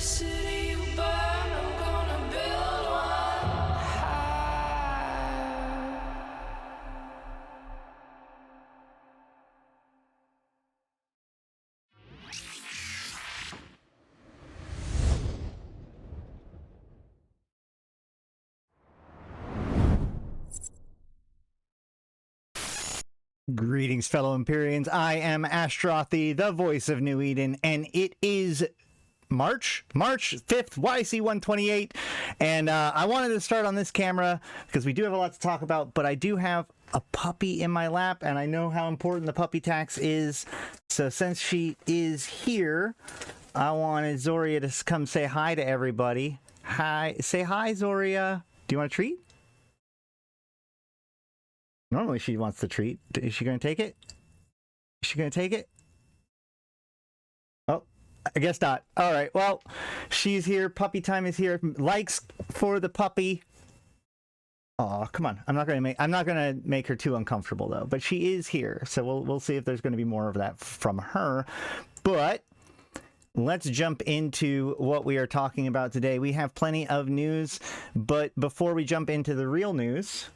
city you burn, I'm gonna build one high. Greetings, fellow Empyreans. I am Ashtrothi, the voice of New Eden, and it is March 5th, YC128, and I wanted to start on this camera because we do have a lot to talk about, but I do have a puppy in my lap, and I know how important the puppy tax is, so since she is here, I wanted Zoria to come say hi to everybody. Hi, say hi, Zoria. Do you want a treat? Normally she wants the treat. Is she going to take it? Is she going to take it? Oh, I guess not. All right. Well, she's here. Puppy time is here. Likes for the puppy. Oh, come on. I'm not going to make her too uncomfortable though. But she is here. So we'll see if there's going to be more of that from her. But let's jump into what we are talking about today. We have plenty of news, but before we jump into the real news,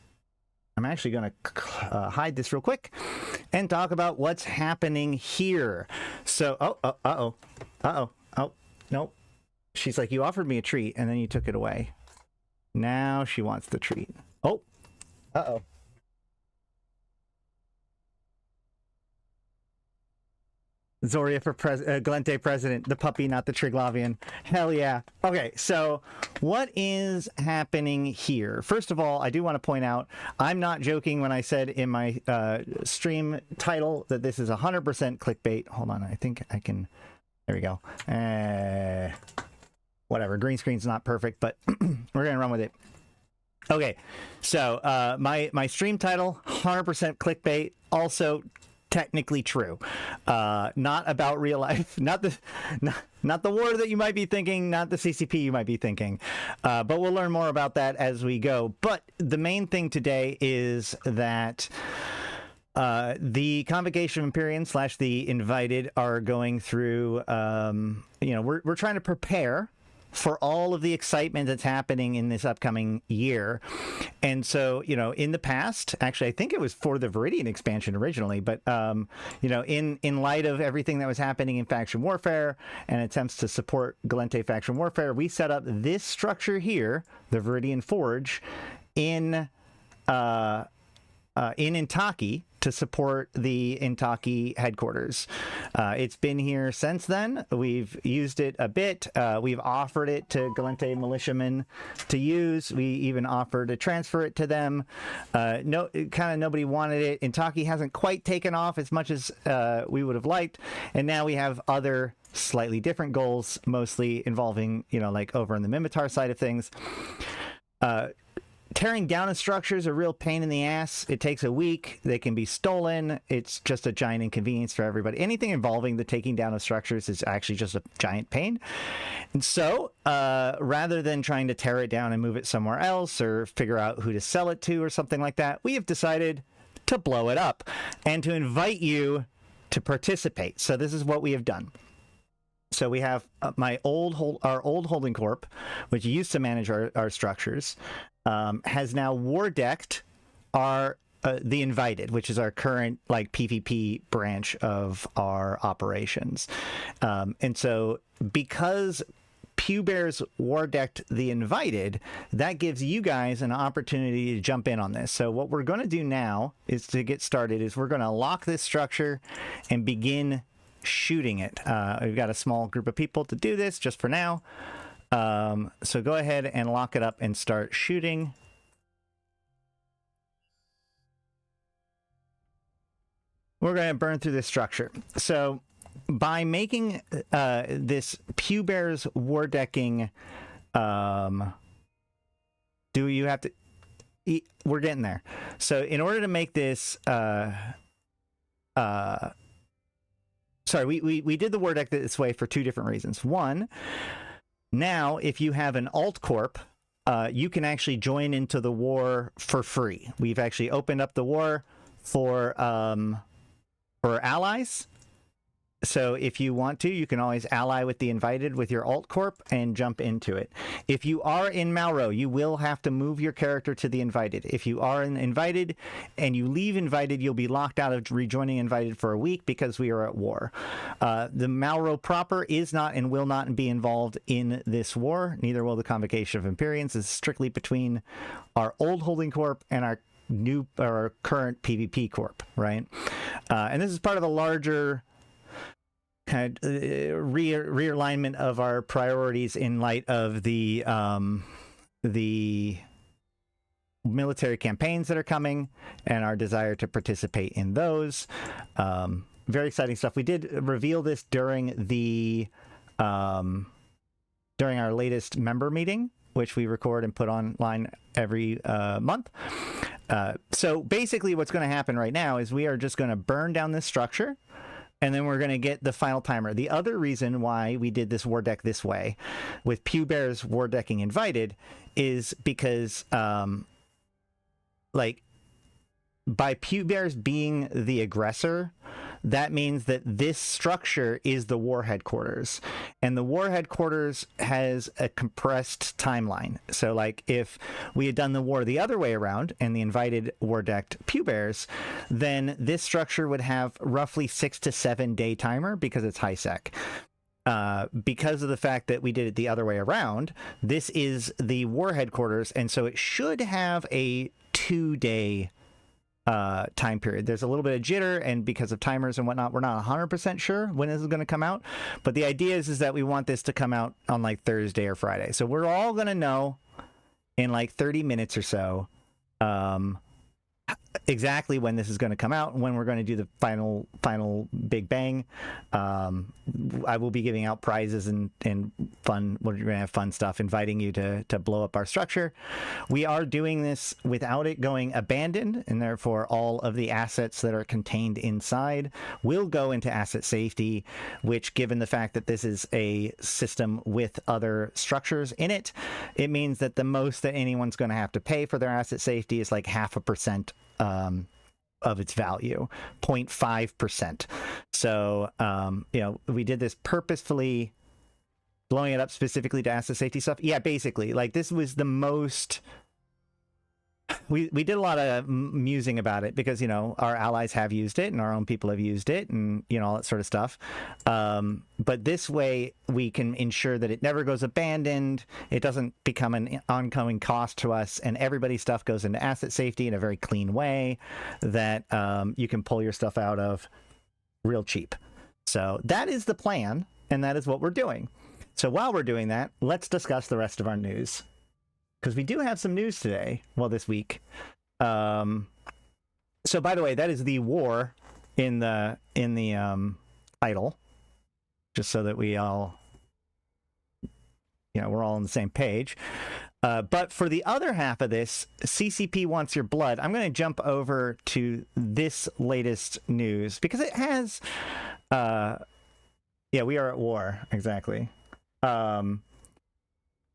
I'm actually going to hide this real quick and talk about what's happening here. So, oh, nope. She's like, you offered me a treat and then you took it away. Now she wants the treat. Oh, uh-oh. Zoria for Glente president, the puppy, not the Triglavian. Hell yeah. Okay, so what is happening here? First of all, I do want to point out, I'm not joking when I said in my stream title that this is 100% clickbait. Hold on, I think I can... There we go. Whatever, green screen's not perfect, but we're going to run with it. Okay, so my stream title, 100% clickbait, also technically true, not about real life, not the war that you might be thinking, not the CCP you might be thinking, but we'll learn more about that as we go. But the main thing today is that the Convocation of Empyreans / the Invited are going through, we're trying to prepare for all of the excitement that's happening in this upcoming year. And so, in the past, actually, I think it was for the Viridian expansion originally, but, in light of everything that was happening in faction warfare and attempts to support Glente faction warfare, we set up this structure here, the Viridian Forge, in Intaki to support the Intaki headquarters. It's been here since then. We've used it a bit. We've offered it to Glente militiamen to use. We even offered to transfer it to them. Nobody wanted it. Intaki hasn't quite taken off as much as we would have liked. And now we have other slightly different goals, mostly involving, like over on the Mimitar side of things. Tearing down a structure is a real pain in the ass. It takes a week. They can be stolen. It's just a giant inconvenience for everybody. Anything involving the taking down of structures is actually just a giant pain. And so, rather than trying to tear it down and move it somewhere else or figure out who to sell it to or something like that, we have decided to blow it up and to invite you to participate. So this is what we have done. So we have our old holding corp, which used to manage our structures, has now war decked our the Invited, which is our current PvP branch of our operations. And so because Pew Bears war decked the Invited, that gives you guys an opportunity to jump in on this. So what we're going to do now is to get started is we're going to lock this structure and begin shooting it. We've got a small group of people to do this just for now. So go ahead and lock it up and start shooting. We're going to burn through this structure. So by making this Pew Bears war decking, do you have to... We're getting there. So in order to make this... Sorry, we did the war deck this way for two different reasons. One, now if you have an alt corp, you can actually join into the war for free. We've actually opened up the war for allies, So if you want to, you can always ally with the invited with your alt corp and jump into it. If you are in Malro, you will have to move your character to the invited. If you are an invited and you leave invited, you'll be locked out of rejoining invited for a week because we are at war. The Malro proper is not and will not be involved in this war. Neither will the Convocation of Empyreans. It's strictly between our old holding corp and our current PvP corp, right? And this is part of a larger kind of realignment of our priorities in light of the military campaigns that are coming and our desire to participate in those. Very exciting stuff. We did reveal this during our latest member meeting, which we record and put online every month. So basically what's going to happen right now is we are just going to burn down this structure, and then we're going to get the final timer. The other reason why we did this war deck this way, with Pew Bears war decking invited, is because, by Pew Bears being the aggressor, that means that this structure is the war headquarters, and the war headquarters has a compressed timeline. So like if we had done the war the other way around and the invited war decked Pew Bears, then this structure would have roughly 6 to 7 day timer because it's high sec. Because of the fact that we did it the other way around, this is the war headquarters, and so it should have a 2-day time period. There's a little bit of jitter, and because of timers and whatnot, we're not 100% sure when this is going to come out. But the idea is that we want this to come out on like Thursday or Friday. So we're all going to know in like 30 minutes or so exactly when this is going to come out and when we're going to do the final big bang. I will be giving out prizes and fun. We're going to have fun stuff, inviting you to blow up our structure. We are doing this without it going abandoned, and therefore all of the assets that are contained inside will go into asset safety, which, given the fact that this is a system with other structures in it, it means that the most that anyone's going to have to pay for their asset safety is like 0.5% of its value, 0.5%. So, we did this purposefully, blowing it up specifically to asset safety stuff. Yeah, basically, like this was the most. We did a lot of musing about it because, our allies have used it and our own people have used it and, all that sort of stuff. But this way we can ensure that it never goes abandoned. It doesn't become an ongoing cost to us, and everybody's stuff goes into asset safety in a very clean way that you can pull your stuff out of real cheap. So that is the plan, and that is what we're doing. So while we're doing that, let's discuss the rest of our news, because we do have some news today. Well, this week. So by the way, that is the war in the title, just so that we all, we're all on the same page. But for the other half of this, CCP wants your blood. I'm going to jump over to this latest news because it has, we are at war. Exactly.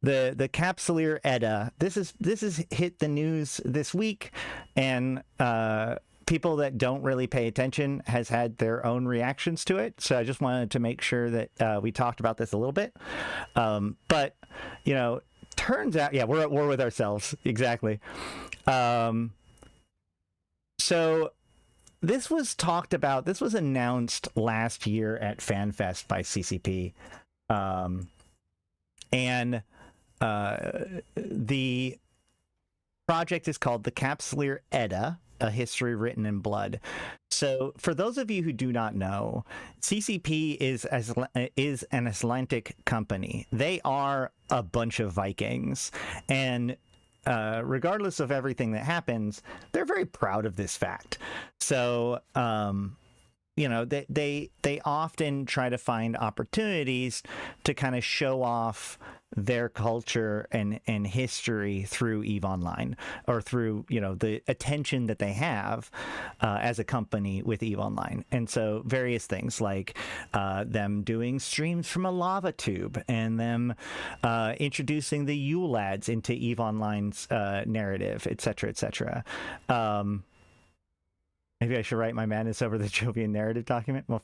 The Capsuleer Edda. This is hit the news this week, and people that don't really pay attention has had their own reactions to it. So I just wanted to make sure that we talked about this a little bit. But turns out, we're at war with ourselves. Exactly. So this was talked about. This was announced last year at FanFest by CCP, and the project is called the Capsuleer Edda, a history written in blood. So for those of you who do not know, CCP is an Atlantic company. They are a bunch of Vikings, and regardless of everything that happens, they're very proud of this fact. So they often try to find opportunities to kind of show off their culture and history through EVE Online, or through the attention that they have as a company with EVE Online. And so various things like them doing streams from a lava tube, and them introducing the Yule Lads into EVE Online's narrative, etc., etc. Maybe I should write my madness over the Jovian narrative document. Well,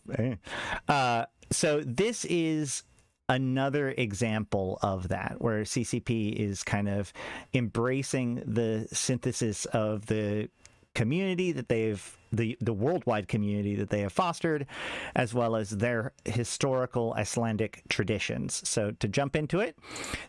so this is another example of that, where CCP is kind of embracing the synthesis of the community that the worldwide community that they have fostered, as well as their historical Icelandic traditions. So to jump into it,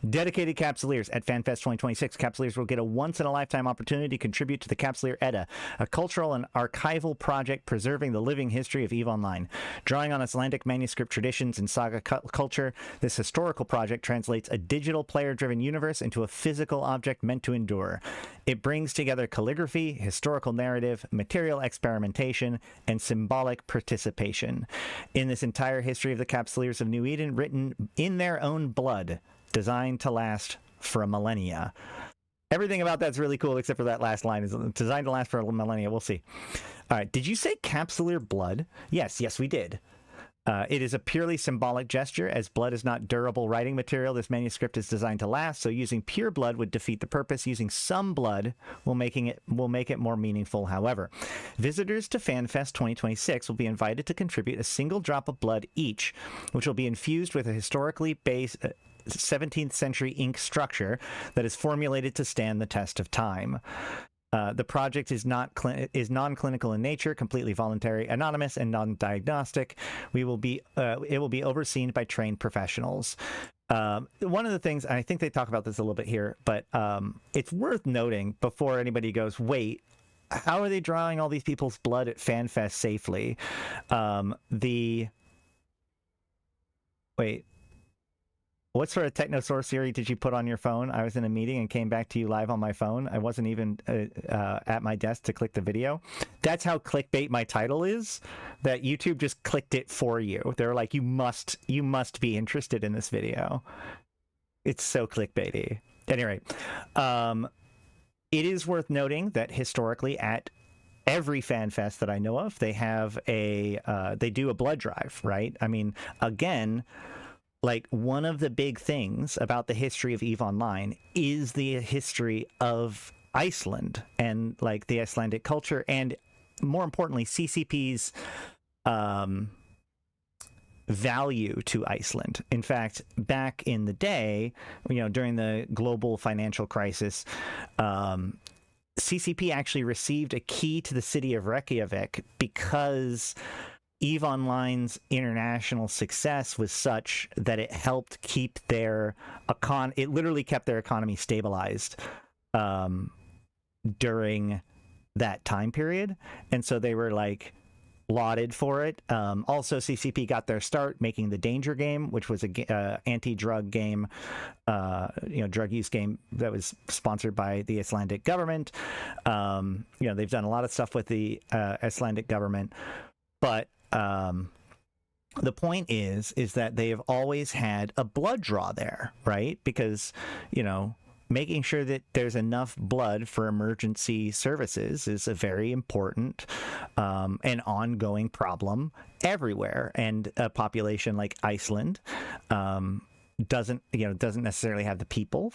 dedicated Capsuleers at FanFest 2026. Capsuleers will get a once-in-a-lifetime opportunity to contribute to the Capsuleer Edda, a cultural and archival project preserving the living history of EVE Online. Drawing on Icelandic manuscript traditions and saga culture, this historical project translates a digital player-driven universe into a physical object meant to endure. It brings together calligraphy, historical narrative, material experimentation, and symbolic participation in this entire history of the Capsuleers of New Eden, written in their own blood, designed to last for a millennia. Everything about that's really cool, except for that last line is designed to last for a millennia. We'll see. All right. Did you say Capsuleer blood? Yes, we did. It is a purely symbolic gesture, as blood is not durable writing material. This manuscript is designed to last, so using pure blood would defeat the purpose. Using some blood will make it more meaningful, however. Visitors to FanFest 2026 will be invited to contribute a single drop of blood each, which will be infused with a historically based 17th century ink structure that is formulated to stand the test of time. The project is non-clinical in nature, completely voluntary, anonymous, and non-diagnostic. It will be overseen by trained professionals. One of the things, and I think they talk about this a little bit here, but it's worth noting before anybody goes, wait, how are they drawing all these people's blood at FanFest safely? What sort of technosorcery did you put on your phone? I was in a meeting and came back to you live on my phone. I wasn't even at my desk to click the video. That's how clickbait my title is, that YouTube just clicked it for you. They're like, you must be interested in this video. It's so clickbaity. Anyway, it is worth noting that historically at every FanFest that I know of, they have they do a blood drive, right? I mean, again, like, one of the big things about the history of EVE Online is the history of Iceland and, like, the Icelandic culture, and more importantly, CCP's value to Iceland. In fact, back in the day, during the global financial crisis, CCP actually received a key to the city of Reykjavik because EVE Online's international success was such that it helped keep it literally kept their economy stabilized during that time period. And so they were like lauded for it. Also, CCP got their start making the Danger game, which was a anti-drug game, drug use game that was sponsored by the Icelandic government. They've done a lot of stuff with the Icelandic government, but the point is that they have always had a blood draw there, right? Because, making sure that there's enough blood for emergency services is a very important and ongoing problem everywhere. And a population like Iceland doesn't necessarily have the people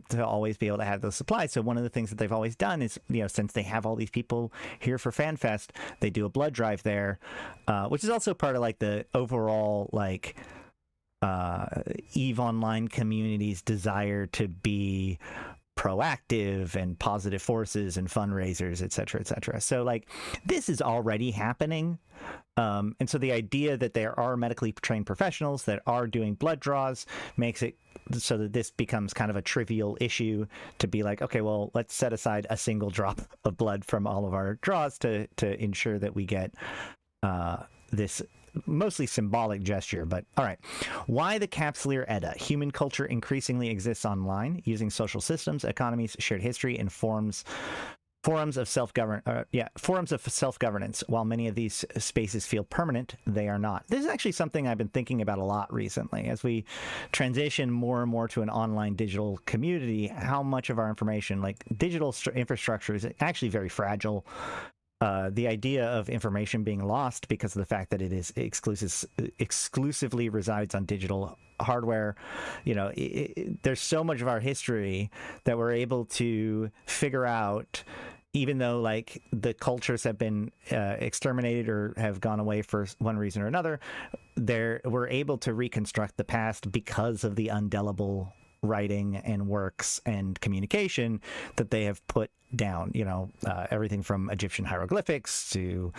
to always be able to have those supplies. So one of the things that they've always done is, since they have all these people here for FanFest, they do a blood drive there, which is also part of like the overall like EVE Online community's desire to be proactive and positive forces and fundraisers, et cetera, et cetera. So like this is already happening. And so the idea that there are medically trained professionals that are doing blood draws makes it so that this becomes kind of a trivial issue to be like, okay, well, let's set aside a single drop of blood from all of our draws to ensure that we get this mostly symbolic gesture. But all right, why the Capsuleer Edda? Human culture increasingly exists online using social systems, economies, shared history, and forums of self-governance. While many of these spaces feel permanent, they are not. This is actually something I've been thinking about a lot recently as we transition more and more to an online digital community. How much of our information, like digital infrastructure, is actually very fragile. The idea of information being lost because of the fact that it is exclusively resides on digital hardware, there's so much of our history that we're able to figure out even though like the cultures have been exterminated or have gone away for one reason or another, we're able to reconstruct the past because of the indelible writing and works and communication that they have put down. Everything from Egyptian hieroglyphics to,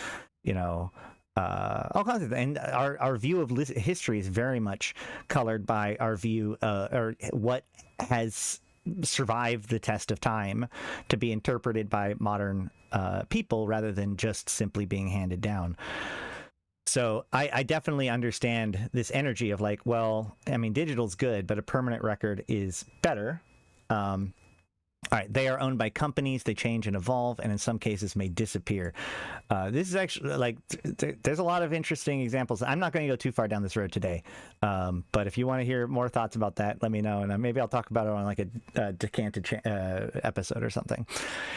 all kinds of things. And our view of history is very much colored by our view or what has survived the test of time to be interpreted by modern people rather than just simply being handed down. So I definitely understand this energy of like, well, I mean, digital's good, but a permanent record is better. All right, they are owned by companies, they change and evolve, and in some cases may disappear. This is actually, like, there's a lot of interesting examples. I'm not going to go too far down this road today, but if you want to hear more thoughts about that, let me know, and maybe I'll talk about it on like a decanted episode or something.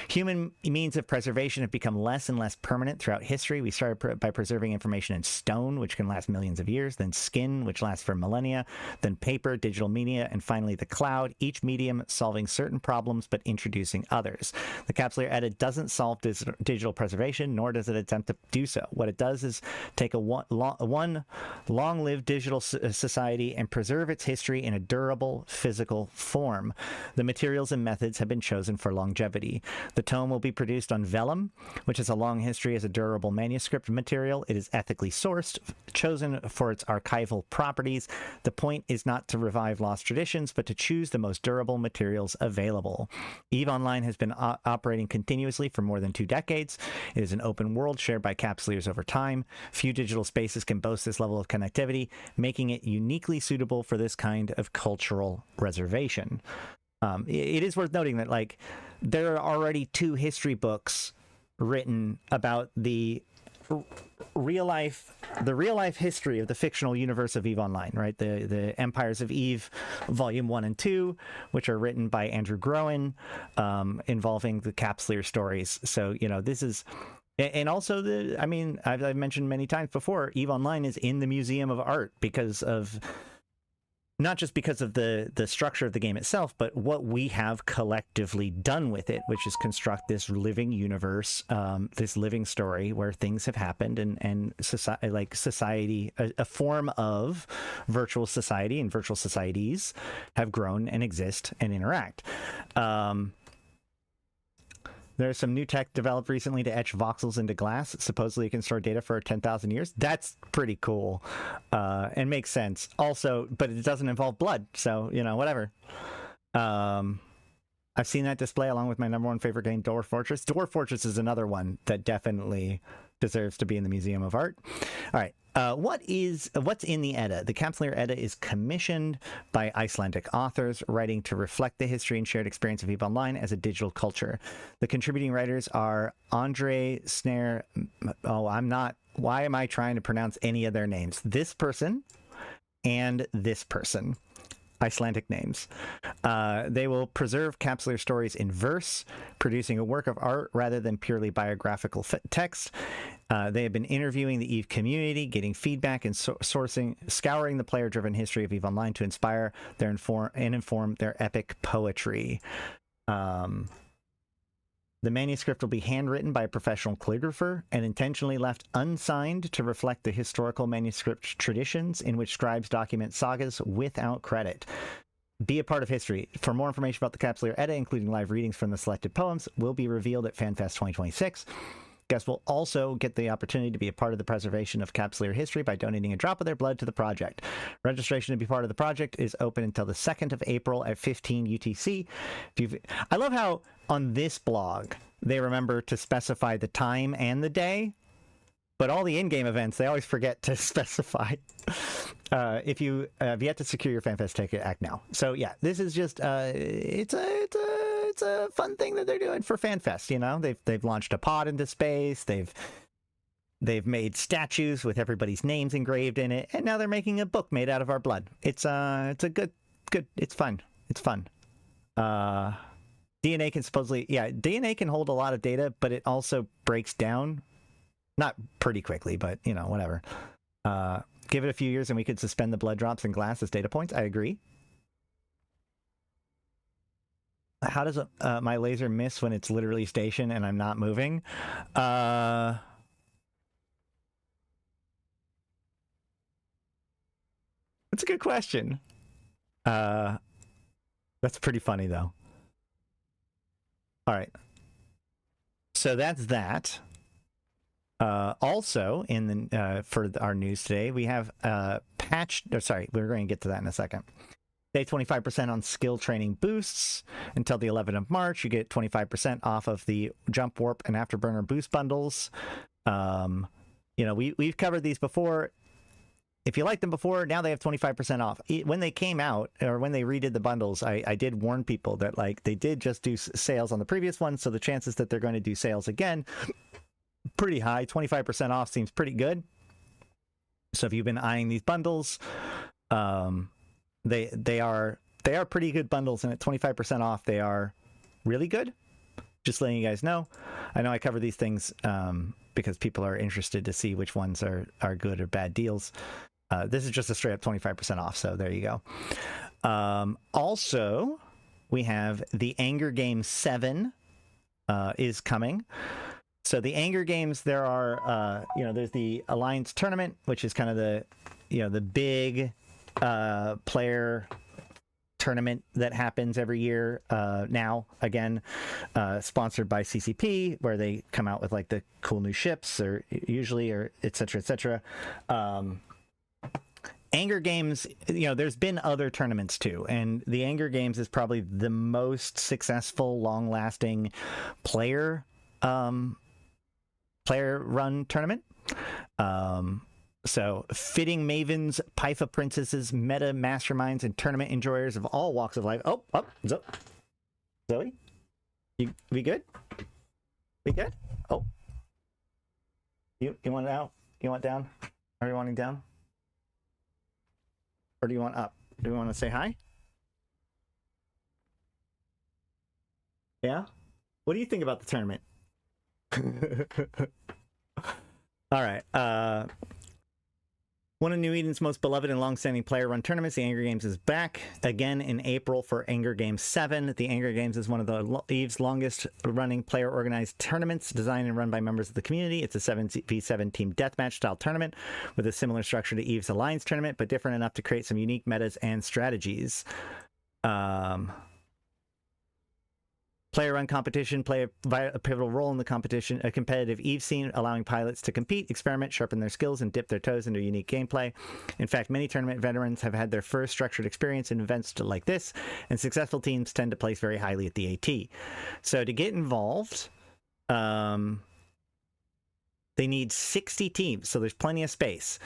Human means of preservation have become less and less permanent throughout history. We started by preserving information in stone, which can last millions of years, then skin, which lasts for millennia, then paper, digital media, and finally the cloud, each medium solving certain problems but introducing others. The Capsular Edda doesn't solve digital preservation, nor does it attempt to do so. What it does is take a long-lived digital society and preserve its history in a durable physical form. The materials and methods have been chosen for longevity. The tome will be produced on vellum, which has a long history as a durable manuscript material. It is ethically sourced, chosen for its archival properties. The point is not to revive lost traditions, but to choose the most durable materials available. EVE Online has been operating continuously for more than 2 decades. It is an open world shared by capsuleers over time. Few digital spaces can boast this level of connectivity, making it uniquely suitable for this kind of cultural reservation. It is worth noting that, like, there are already 2 history books written about the real life history of the fictional universe of EVE Online, right? The Empires of EVE Volume 1 and 2, which are written by Andrew Groen, involving the capsuleer stories. So, this is, and also I've mentioned many times before, EVE Online is in the Museum of Art because of, not just because of the structure of the game itself, but what we have collectively done with it, which is construct this living universe, this living story where things have happened and society, a form of virtual society and virtual societies have grown and exist and interact. There's some new tech developed recently to etch voxels into glass. Supposedly it can store data for 10,000 years. That's pretty cool and makes sense. Also, but it doesn't involve blood, so, whatever. I've seen that display along with my number 1 favorite game, Dwarf Fortress. Dwarf Fortress is another one that definitely deserves to be in the Museum of Art. All right. What's in the Edda? The Capsular Edda is commissioned by Icelandic authors, writing to reflect the history and shared experience of EVE Online as a digital culture. The contributing writers are Andre Snare. Why am I trying to pronounce any of their names? This person and this person. Icelandic names. They will preserve capsular stories in verse, producing a work of art rather than purely biographical text. They have been interviewing the EVE community, getting feedback and scouring the player-driven history of EVE Online to inspire inform their epic poetry. The manuscript will be handwritten by a professional calligrapher and intentionally left unsigned to reflect the historical manuscript traditions in which scribes document sagas without credit. Be a part of history. For more information about the Capsular Edda, including live readings from the selected poems, will be revealed at FanFest 2026. Guests will also get the opportunity to be a part of the preservation of capsular history by donating a drop of their blood to the project. Registration to be part of the project is open until the 2nd of April at 15 UTC. I love how on this blog they remember to specify the time and the day, but all the in-game events they always forget to specify. If you have yet to secure your FanFest ticket, act now. So yeah, this is just it's a fun thing that they're doing for FanFest. They've launched a pod into space. They've made statues with everybody's names engraved in it, and now they're making a book made out of our blood. It's a good. It's fun. It's fun. DNA can DNA can hold a lot of data, but it also breaks down, not pretty quickly, but whatever. Give it a few years and we could suspend the blood drops in glass as data points. I agree. How does my laser miss when it's literally stationed and I'm not moving? That's a good question. That's pretty funny though. All right. So that's that. Also, in the for our news today, we have patch. Oh, sorry, we're going to get to that in a second. Save 25% on skill training boosts until the 11th of March. You get 25% off of the jump, warp, and afterburner boost bundles. You know, we've covered these before. If you liked them before, now they have 25% off. When they came out, or when they redid the bundles, I did warn people that like they did just do sales on the previous one, so the chances that they're going to do sales again, pretty high. 25% off seems pretty good. So if you've been eyeing these bundles, they are pretty good bundles, and at 25% off, they are really good. Just letting you guys know. I know I cover these things because people are interested to see which ones are good or bad deals. This is just a straight up 25% off, so there you go. Also, we have the Anger Game 7 is coming. So the Anger Games, there are, there's the Alliance Tournament, which is kind of the big player tournament that happens every year now, again, sponsored by CCP, where they come out with like the cool new ships or et cetera. Anger Games, there's been other tournaments too, and the Anger Games is probably the most successful, long-lasting player run tournament. So fitting mavens, Pytha princesses, meta masterminds, and tournament enjoyers of all walks of life. Zoe, we good? We good? Oh, you want it out? You want down? Are you wanting down? Or do you want up? Do you want to say hi? Yeah? What do you think about the tournament? All right. One of New Eden's most beloved and long-standing player-run tournaments, the Anger Games, is back again in April for Anger Games 7. The Anger Games is one of the EVE's longest-running player-organized tournaments, designed and run by members of the community. It's a 7v7 team deathmatch-style tournament with a similar structure to EVE's Alliance tournament, but different enough to create some unique metas and strategies. Player-run competition play a pivotal role in the competition, a competitive EVE scene, allowing pilots to compete, experiment, sharpen their skills, and dip their toes into unique gameplay. In fact, many tournament veterans have had their first structured experience in events like this, and successful teams tend to place very highly at the AT. So to get involved, they need 60 teams, so there's plenty of space.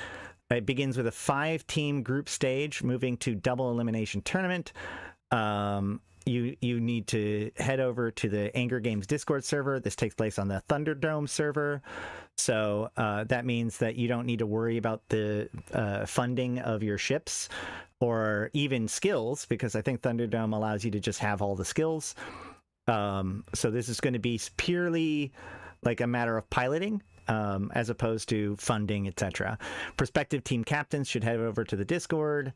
It begins with a 5-team group stage, moving to double elimination tournament. You need to head over to the Anger Games Discord server. This takes place on the Thunderdome server. So that means that you don't need to worry about the funding of your ships or even skills, because I think Thunderdome allows you to just have all the skills. So this is going to be purely like a matter of piloting, as opposed to funding, etc. Prospective team captains should head over to the Discord.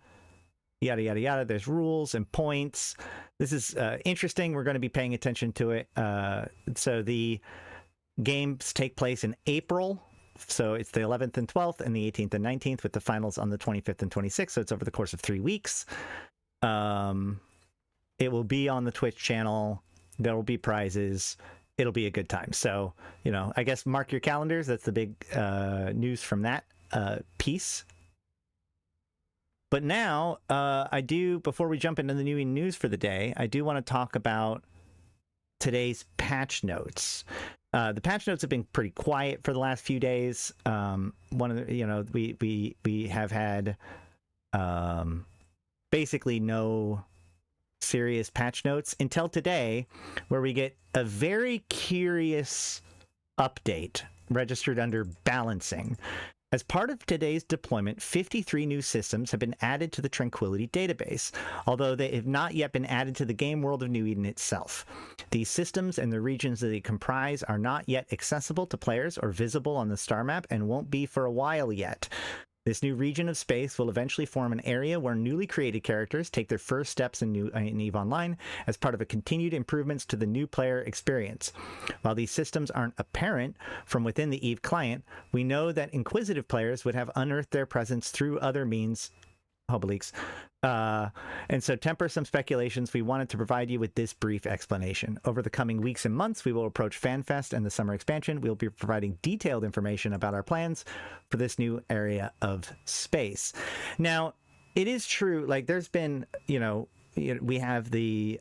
Yada, yada, yada. There's rules and points. This is interesting. We're going to be paying attention to it. So the games take place in April. So it's the 11th and 12th and the 18th and 19th, with the finals on the 25th and 26th. So it's over the course of 3 weeks. It will be on the Twitch channel. There will be prizes. It'll be a good time. So, I guess mark your calendars. That's the big news from that piece. But now, before we jump into the new news for the day, I do want to talk about today's patch notes. The patch notes have been pretty quiet for the last few days. We have had basically no serious patch notes until today, where we get a very curious update registered under balancing. As part of today's deployment, 53 new systems have been added to the Tranquility database, although they have not yet been added to the game world of New Eden itself. These systems and the regions that they comprise are not yet accessible to players or visible on the star map, and won't be for a while yet. This new region of space will eventually form an area where newly created characters take their first steps in EVE Online as part of a continued improvements to the new player experience. While these systems aren't apparent from within the EVE client, we know that inquisitive players would have unearthed their presence through other means. Obliques. And so temper some speculations. We wanted to provide you with this brief explanation. Over the coming weeks and months, we will approach FanFest and the summer expansion. We'll be providing detailed information about our plans for this new area of space. Now, it is true, like there's been, we have the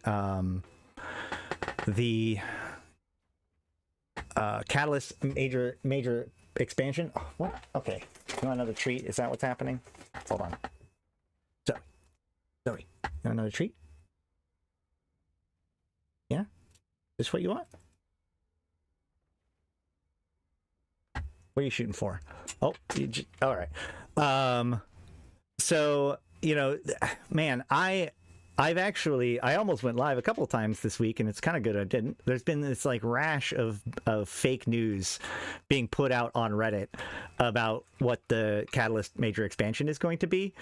Catalyst major expansion. Oh, what? Okay. You want another treat? Is that what's happening? Hold on. Zoe, you want another treat? Yeah? This what you want? What are you shooting for? Oh, all right. So, man, I almost went live a couple of times this week, and it's kind of good I didn't. There's been this like rash of fake news being put out on Reddit about what the Catalyst major expansion is going to be.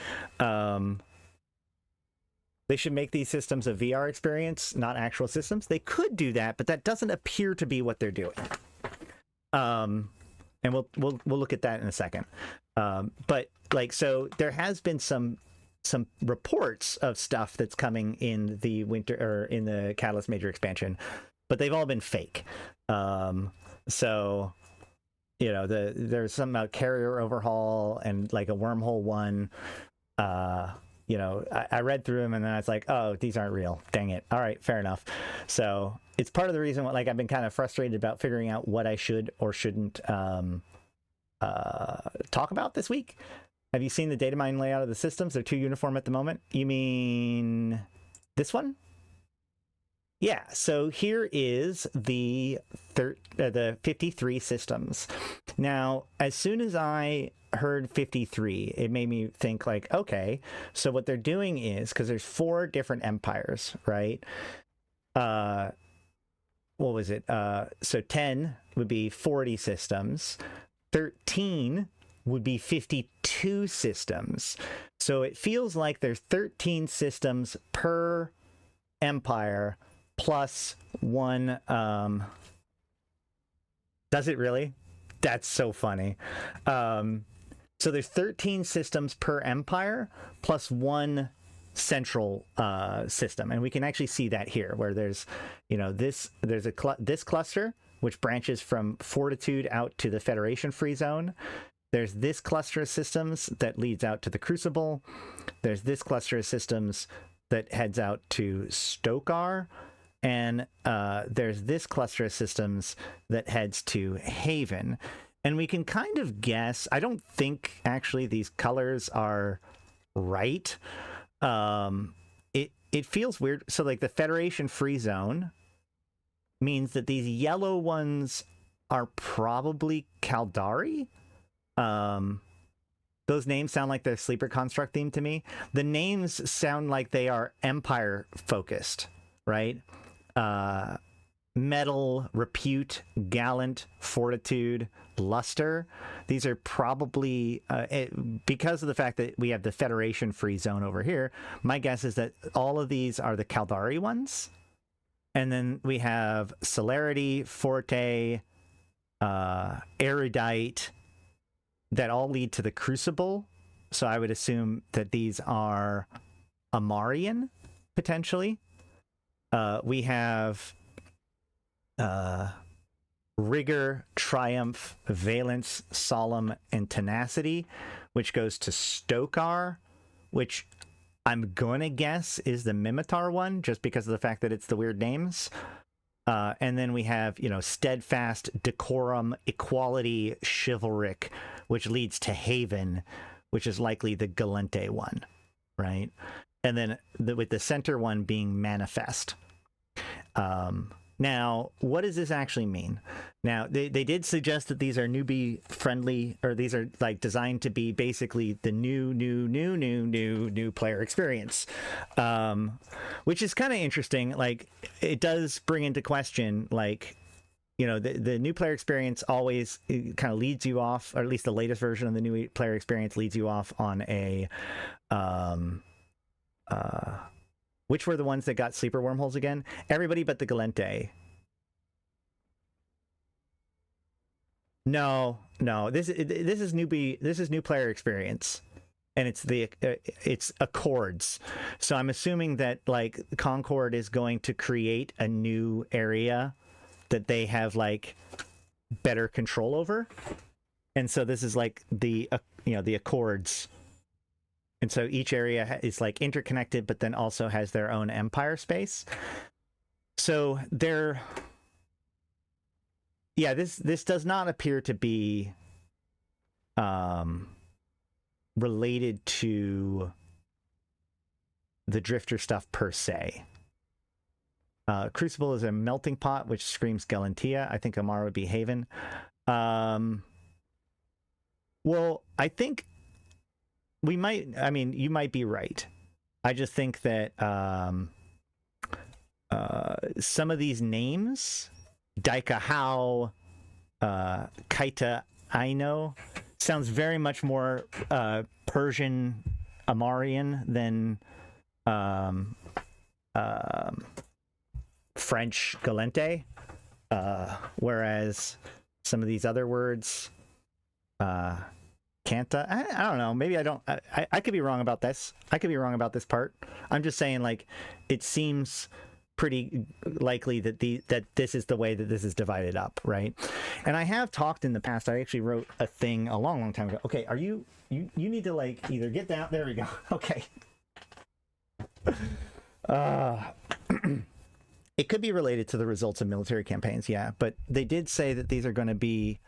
They should make these systems a VR experience, not actual systems. They could do that, but that doesn't appear to be what they're doing. And we'll look at that in a second. But like, so there has been some reports of stuff that's coming in the winter or in the Catalyst major expansion, but they've all been fake. So there's something about carrier overhaul and like a wormhole one. I read through them and then I was like, oh, these aren't real. Dang it. All right, fair enough. So it's part of the reason why, like, I've been kind of frustrated about figuring out what I should or shouldn't talk about this week. Have you seen the data mining layout of the systems? They're too uniform at the moment. You mean this one? Yeah, so here is the 53 systems. Now, as soon as I heard 53, it made me think like, okay, so what they're doing is, because there's 4 different empires, right? What was it? So 10 would be 40 systems. 13 would be 52 systems. So it feels like there's 13 systems per empire plus 1. Does it really? That's so funny. So there's 13 systems per empire plus 1 central system, and we can actually see that here, where there's this cluster which branches from Fortitude out to the Federation free zone. There's this cluster of systems that leads out to the Crucible. There's this cluster of systems that heads out to Stokar. And there's this cluster of systems that heads to Haven. And we can kind of guess, I don't think actually these colors are right. It feels weird. So like the Federation free zone means that these yellow ones are probably Caldari. Those names sound like they're Sleeper Construct themed to me. The names sound like they are Empire focused, right? Metal, Repute, Gallant, Fortitude, Luster. These are probably, because of the fact that we have the Federation free zone over here, my guess is that all of these are the Caldari ones. And then we have Celerity, Forte, Erudite, that all lead to the Crucible. So I would assume that these are Amarian, potentially. We have Rigor, Triumph, Valence, Solemn, and Tenacity, which goes to Stokar, which I'm going to guess is the Mimitar one, just because of the fact that it's the weird names. And then we have, Steadfast, Decorum, Equality, Chivalric, which leads to Haven, which is likely the Galente one, right? And then with the center one being Manifest. Now, what does this actually mean? Now, they did suggest that these are newbie friendly, or these are like designed to be basically the new player experience, which is kind of interesting. Like, it does bring into question, like, the new player experience always kind of leads you off, or at least the latest version of the new player experience leads you off on a which were the ones that got sleeper wormholes again? Everybody but the Galente. No, this is new player experience, and it's Accords. So I'm assuming that like Concord is going to create a new area that they have like better control over, and so this is like the the Accords, and so each area is like interconnected, but then also has their own empire space. So they're this does not appear to be related to the Drifter stuff per se. Crucible is a melting pot, which screams Galantia. I think Amara would be Haven. Well, I think you might be right. I just think that some of these names, Daika Hao, Kaita Aino, sounds very much more Persian Amarian than French Galente, whereas some of these other words, Kanta, I don't know, maybe I could be wrong about this. I could be wrong about this part. I'm just saying, like, it seems pretty likely that this is the way that this is divided up, right? And I have talked in the past, I actually wrote a thing a long time ago. Okay, are you need to like either get down, there we go. Okay. It could be related to the results of military campaigns, yeah, but they did say that these are going to be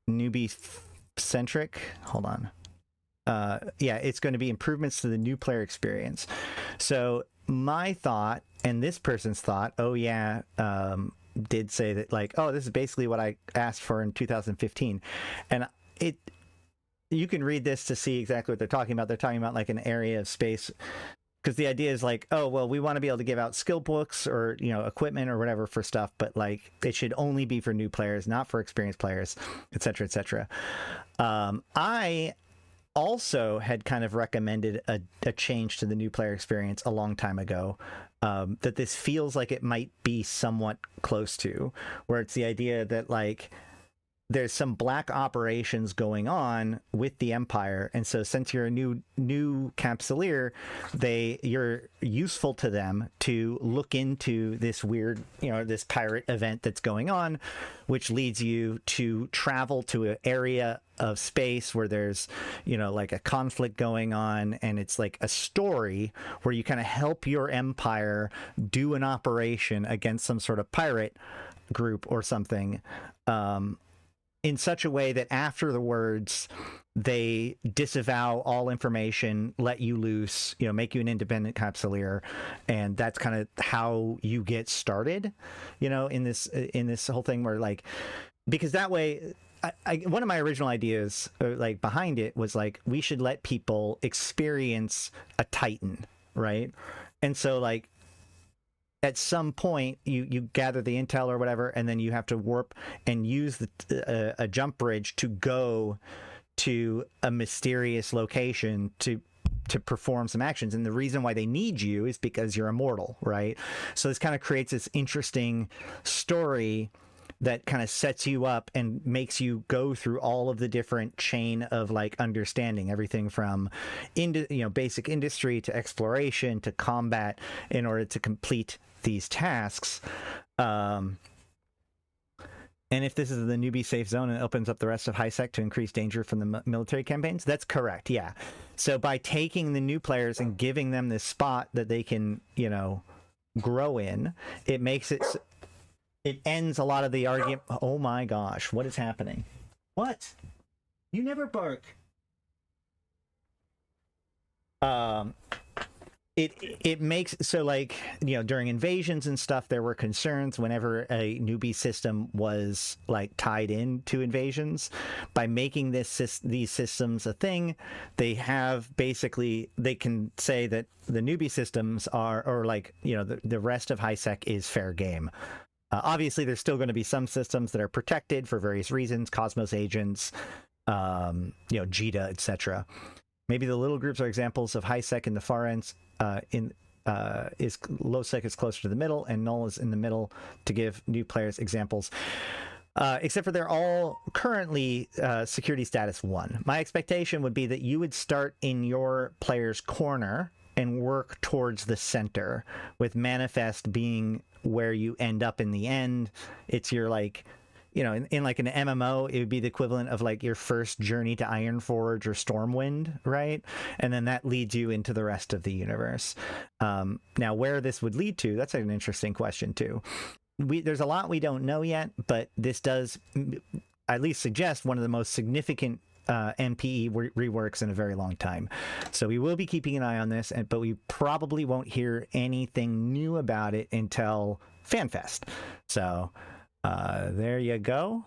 newbie-centric. Hold on. Yeah, it's going to be improvements to the new player experience. So my thought, and this person's thought, did say that, like, oh, this is basically what I asked for in 2015. And you can read this to see exactly what they're talking about. They're talking about like an area of space, because the idea is like, oh, well, we want to be able to give out skill books or, equipment or whatever for stuff, but like it should only be for new players, not for experienced players, et cetera, et cetera. I also had kind of recommended a change to the new player experience a long time ago, that this feels like it might be somewhat close to, where it's the idea that like there's some black operations going on with the Empire, and so since you're a new capsuleer, you're useful to them to look into this weird, this pirate event that's going on, which leads you to travel to an area of space where there's, like a conflict going on, and it's like a story where you kind of help your Empire do an operation against some sort of pirate group or something, in such a way that after the words, they disavow all information, let you loose, make you an independent capsuleer, and that's kind of how you get started, in this whole thing, where like, because that way, one of my original ideas, like behind it, was like we should let people experience a Titan, right? And so like, at some point you gather the intel or whatever, and then you have to warp and use a jump bridge to go to a mysterious location to perform some actions. And the reason why they need you is because you're immortal, right? So this kind of creates this interesting story that kind of sets you up and makes you go through all of the different chain of like understanding, everything from basic industry to exploration to combat, in order to complete these tasks. And if this is the newbie safe zone and opens up the rest of HiSec to increase danger from the military campaigns, that's correct, yeah. So by taking the new players and giving them this spot that they can, grow in, it makes it ends a lot of the argument. Oh my gosh, what is happening? What? You never bark. It makes, so like, during invasions and stuff, there were concerns whenever a newbie system was like tied into invasions. By making these systems a thing, they can say that the newbie systems are, or like, the rest of HiSec is fair game. Obviously, there's still going to be some systems that are protected for various reasons, Cosmos agents, JITA, etc. Maybe the little groups are examples of high sec in the far ends. Is low sec is closer to the middle, and null is in the middle to give new players examples. Except for they're all currently security status 1. My expectation would be that you would start in your player's corner and work towards the center, with manifest being where you end up in the end. It's your like, in like an MMO, it would be the equivalent of like your first journey to Ironforge or Stormwind, right? And then that leads you into the rest of the universe. Now, where this would lead to, that's an interesting question too. There's a lot we don't know yet, but this does at least suggest one of the most significant NPE reworks in a very long time. So we will be keeping an eye on this, but we probably won't hear anything new about it until FanFest. So there you go.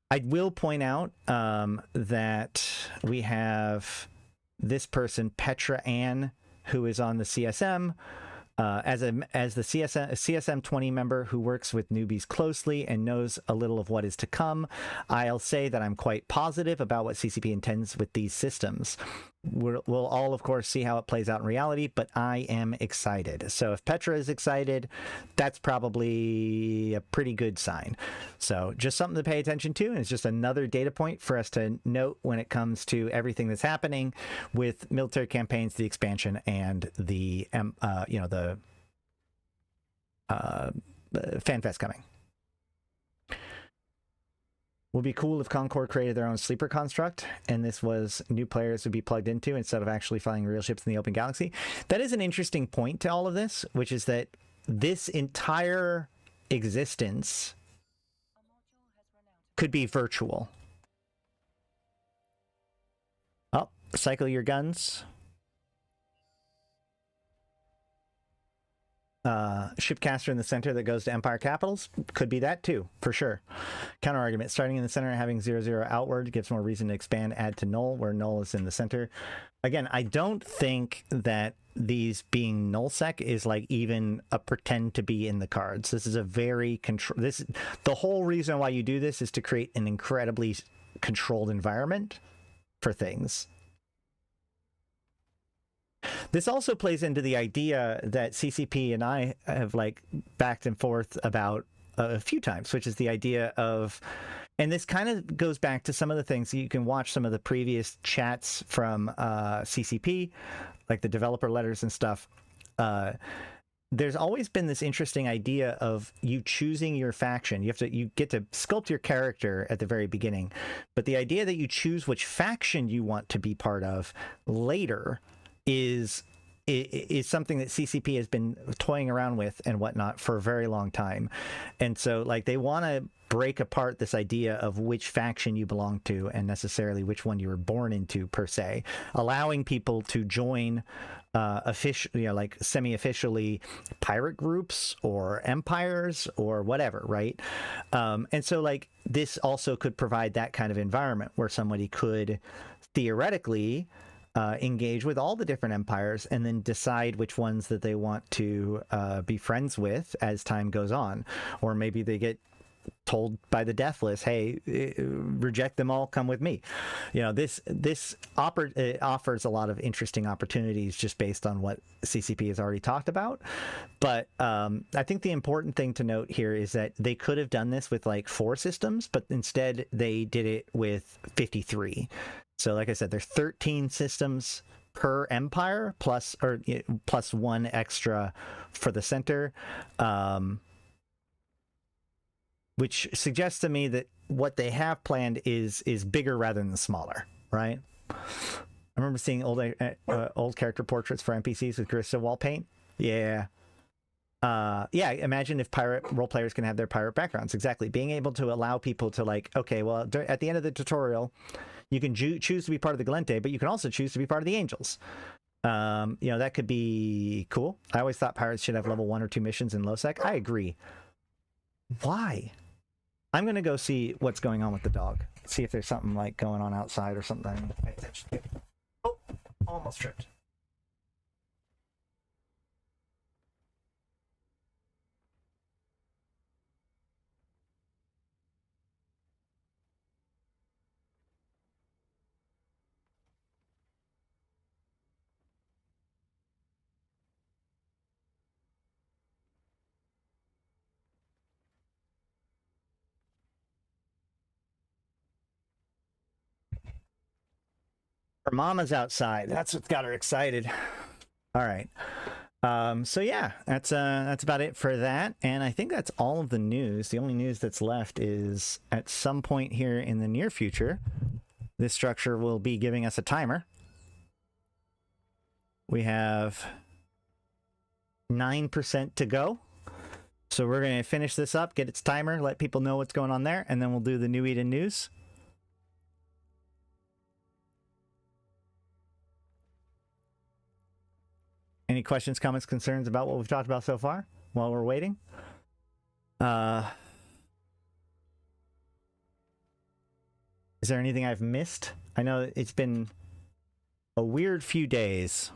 I will point out that we have this person, Petra Ann, who is on the CSM. As the CSM 20 member who works with newbies closely and knows a little of what is to come, I'll say that I'm quite positive about what CCP intends with these systems. We'll all, of course, see how it plays out in reality, but I am excited. So if Petra is excited, that's probably a pretty good sign. So just something to pay attention to, and it's just another data point for us to note when it comes to everything that's happening with military campaigns, the expansion, and the FanFest coming. Would be cool if Concord created their own sleeper construct, and this was new players would be plugged into instead of actually flying real ships in the open galaxy. That is an interesting point to all of this, which is that this entire existence could be virtual. Oh, cycle your guns. Shipcaster in the center that goes to Empire capitals could be that too, for sure. Counter argument: starting in the center and having 0/0 outward gives more reason to expand, add to null, where null is in the center. Again, I don't think that these being nullsec is like even a pretend to be in the cards. This is a very the whole reason why you do this is to create an incredibly controlled environment for things. This also plays into the idea that CCP and I have like backed and forth about a few times, which is the idea of, and this kind of goes back to some of the things you can watch some of the previous chats from CCP, like the developer letters and stuff. There's always been this interesting idea of you choosing your faction. You get to sculpt your character at the very beginning, but the idea that you choose which faction you want to be part of later is something that CCP has been toying around with and whatnot for a very long time. And so like they want to break apart this idea of which faction you belong to and necessarily which one you were born into per se, allowing people to join like semi-officially pirate groups or empires or whatever, right? And so like this also could provide that kind of environment where somebody could theoretically engage with all the different empires and then decide which ones that they want to be friends with as time goes on. Or maybe they get told by the Deathless, hey, reject them all, come with me. This offers a lot of interesting opportunities just based on what CCP has already talked about. But I think the important thing to note here is that they could have done this with like 4 systems, but instead they did it with 53. So like I said, there's 13 systems per empire plus 1 extra for the center, which suggests to me that what they have planned is bigger rather than smaller, right? I remember seeing old character portraits for NPCs with crystal wall paint. Yeah. Yeah, imagine if pirate role players can have their pirate backgrounds. Exactly. Being able to allow people to like, okay, well, at the end of the tutorial, you can choose to be part of the Galente, but you can also choose to be part of the Angels. That could be cool. I always thought pirates should have level 1 or 2 missions in low-sec. I agree. Why? I'm going to go see what's going on with the dog. See if there's something like going on outside or something I need to pay attention to. Oh, almost tripped. Her mama's outside. That's what's got her excited. All right. So yeah, that's about it for that. And I think that's all of the news. The only news that's left is at some point here in the near future, this structure will be giving us a timer. We have 9% to go. So we're going to finish this up, get its timer, let people know what's going on there, and then we'll do the New Eden news. Any questions, comments, concerns about what we've talked about so far while we're waiting? Is there anything I've missed? I know it's been a weird few days.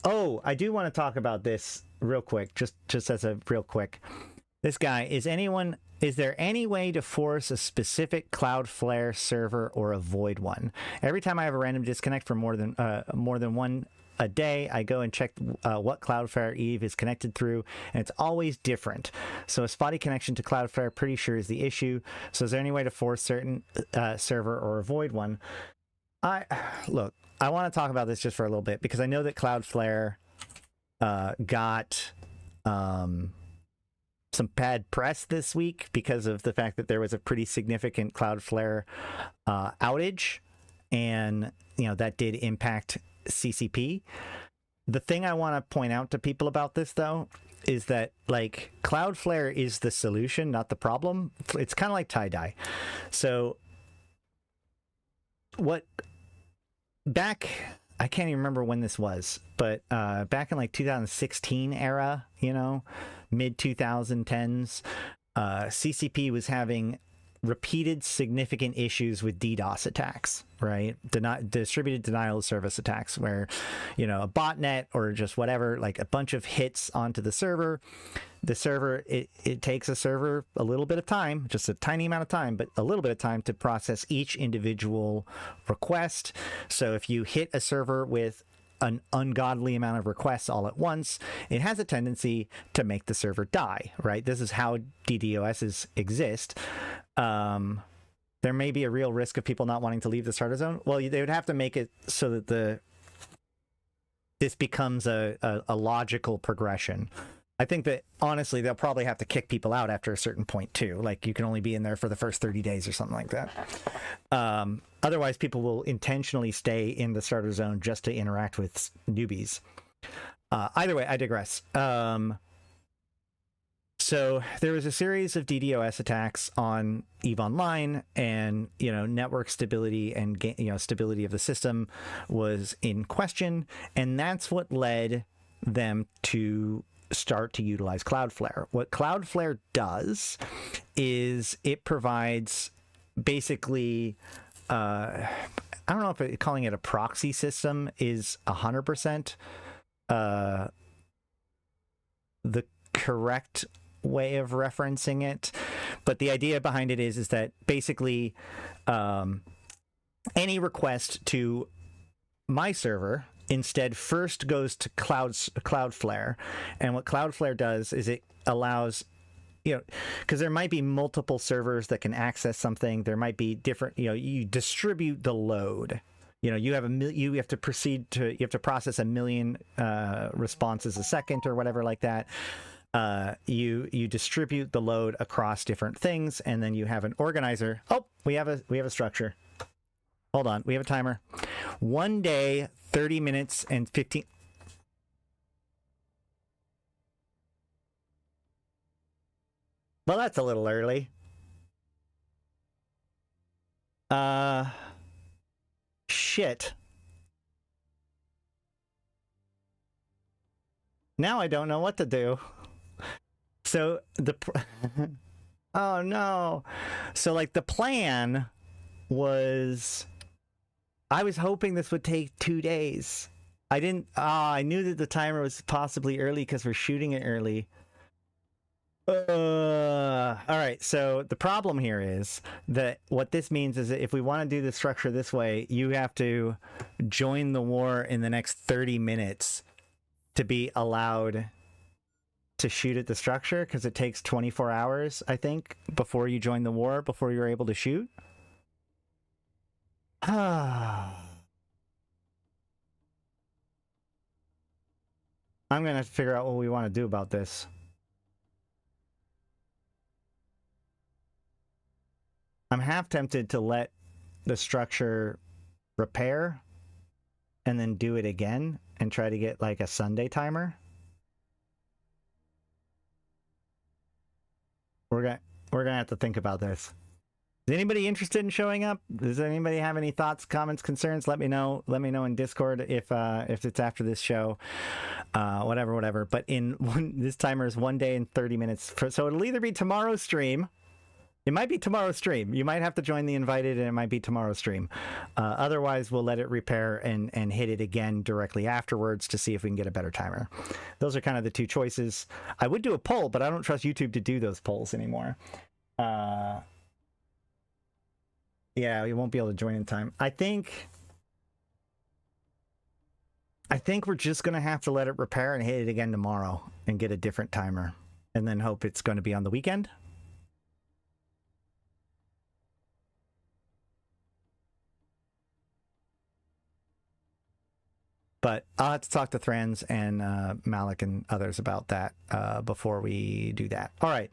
Oh, I do want to talk about this real quick, just as a real quick. This guy, is there any way to force a specific Cloudflare server or avoid one? Every time I have a random disconnect for more than one a day, I go and check what Cloudflare Eve is connected through, and it's always different. So a spotty connection to Cloudflare, pretty sure, is the issue. So is there any way to force certain server or avoid one? Look, I want to talk about this just for a little bit, because I know that Cloudflare got some bad press this week because of the fact that there was a pretty significant Cloudflare outage, and that did impact CCP. The thing I want to point out to people about this, though, is that like Cloudflare is the solution, not the problem. It's kind of like tie-dye. So I can't even remember when this was, but back in like 2016 era, mid 2010s, CCP was having repeated significant issues with DDoS attacks, right? Distributed denial of service attacks, where, a botnet or just whatever, like a bunch of hits onto the server. The server, it takes a server a little bit of time, just a tiny amount of time, but a little bit of time to process each individual request. So if you hit a server with an ungodly amount of requests all at once, it has a tendency to make the server die, right? This is how DDoSs exist. There may be a real risk of people not wanting to leave the starter zone. Well, they would have to make it so that this becomes a logical progression. I think that, honestly, they'll probably have to kick people out after a certain point, too. Like, you can only be in there for the first 30 days or something like that. Otherwise, people will intentionally stay in the starter zone just to interact with newbies. Either way, I digress. So there was a series of DDoS attacks on EVE Online, and, network stability and, stability of the system was in question. And that's what led them to start to utilize Cloudflare. What Cloudflare does is it provides basically, I don't know if calling it a proxy system is 100% the correct way of referencing it, but the idea behind it is that basically any request to my server instead first goes to Cloudflare, and what Cloudflare does is it allows, because there might be multiple servers that can access something. There might be different, you distribute the load. You have to process 1 million responses a second or whatever like that. You distribute the load across different things, and then you have an organizer. Oh, we have a structure. Hold on, we have a timer. 1 day, 30 minutes, and 15. Well, that's a little early. Shit. Now I don't know what to do. So oh no. So like the plan was, I was hoping this would take 2 days. I knew that the timer was possibly early because we're shooting it early. All right, so the problem here is that what this means is that if we want to do the structure this way, you have to join the war in the next 30 minutes to be allowed to shoot at the structure, because it takes 24 hours, I think, before you join the war, before you're able to shoot. I'm going to have to figure out what we want to do about this. I'm half tempted to let the structure repair and then do it again and try to get like a Sunday timer. We're gonna have to think about this. Is anybody interested in showing up? Does anybody have any thoughts, comments, concerns? Let me know. Let me know in Discord if it's after this show. Whatever. But this timer is 1 day and 30 minutes. So it'll either be tomorrow's stream. It might be tomorrow's stream. You might have to join the invited, and it might be tomorrow's stream. Otherwise, we'll let it repair and hit it again directly afterwards to see if we can get a better timer. Those are kind of the two choices. I would do a poll, but I don't trust YouTube to do those polls anymore. Yeah, you won't be able to join in time. I think we're just going to have to let it repair and hit it again tomorrow and get a different timer and then hope it's going to be on the weekend. But I'll have to talk to Thrans and Malak and others about that before we do that. All right.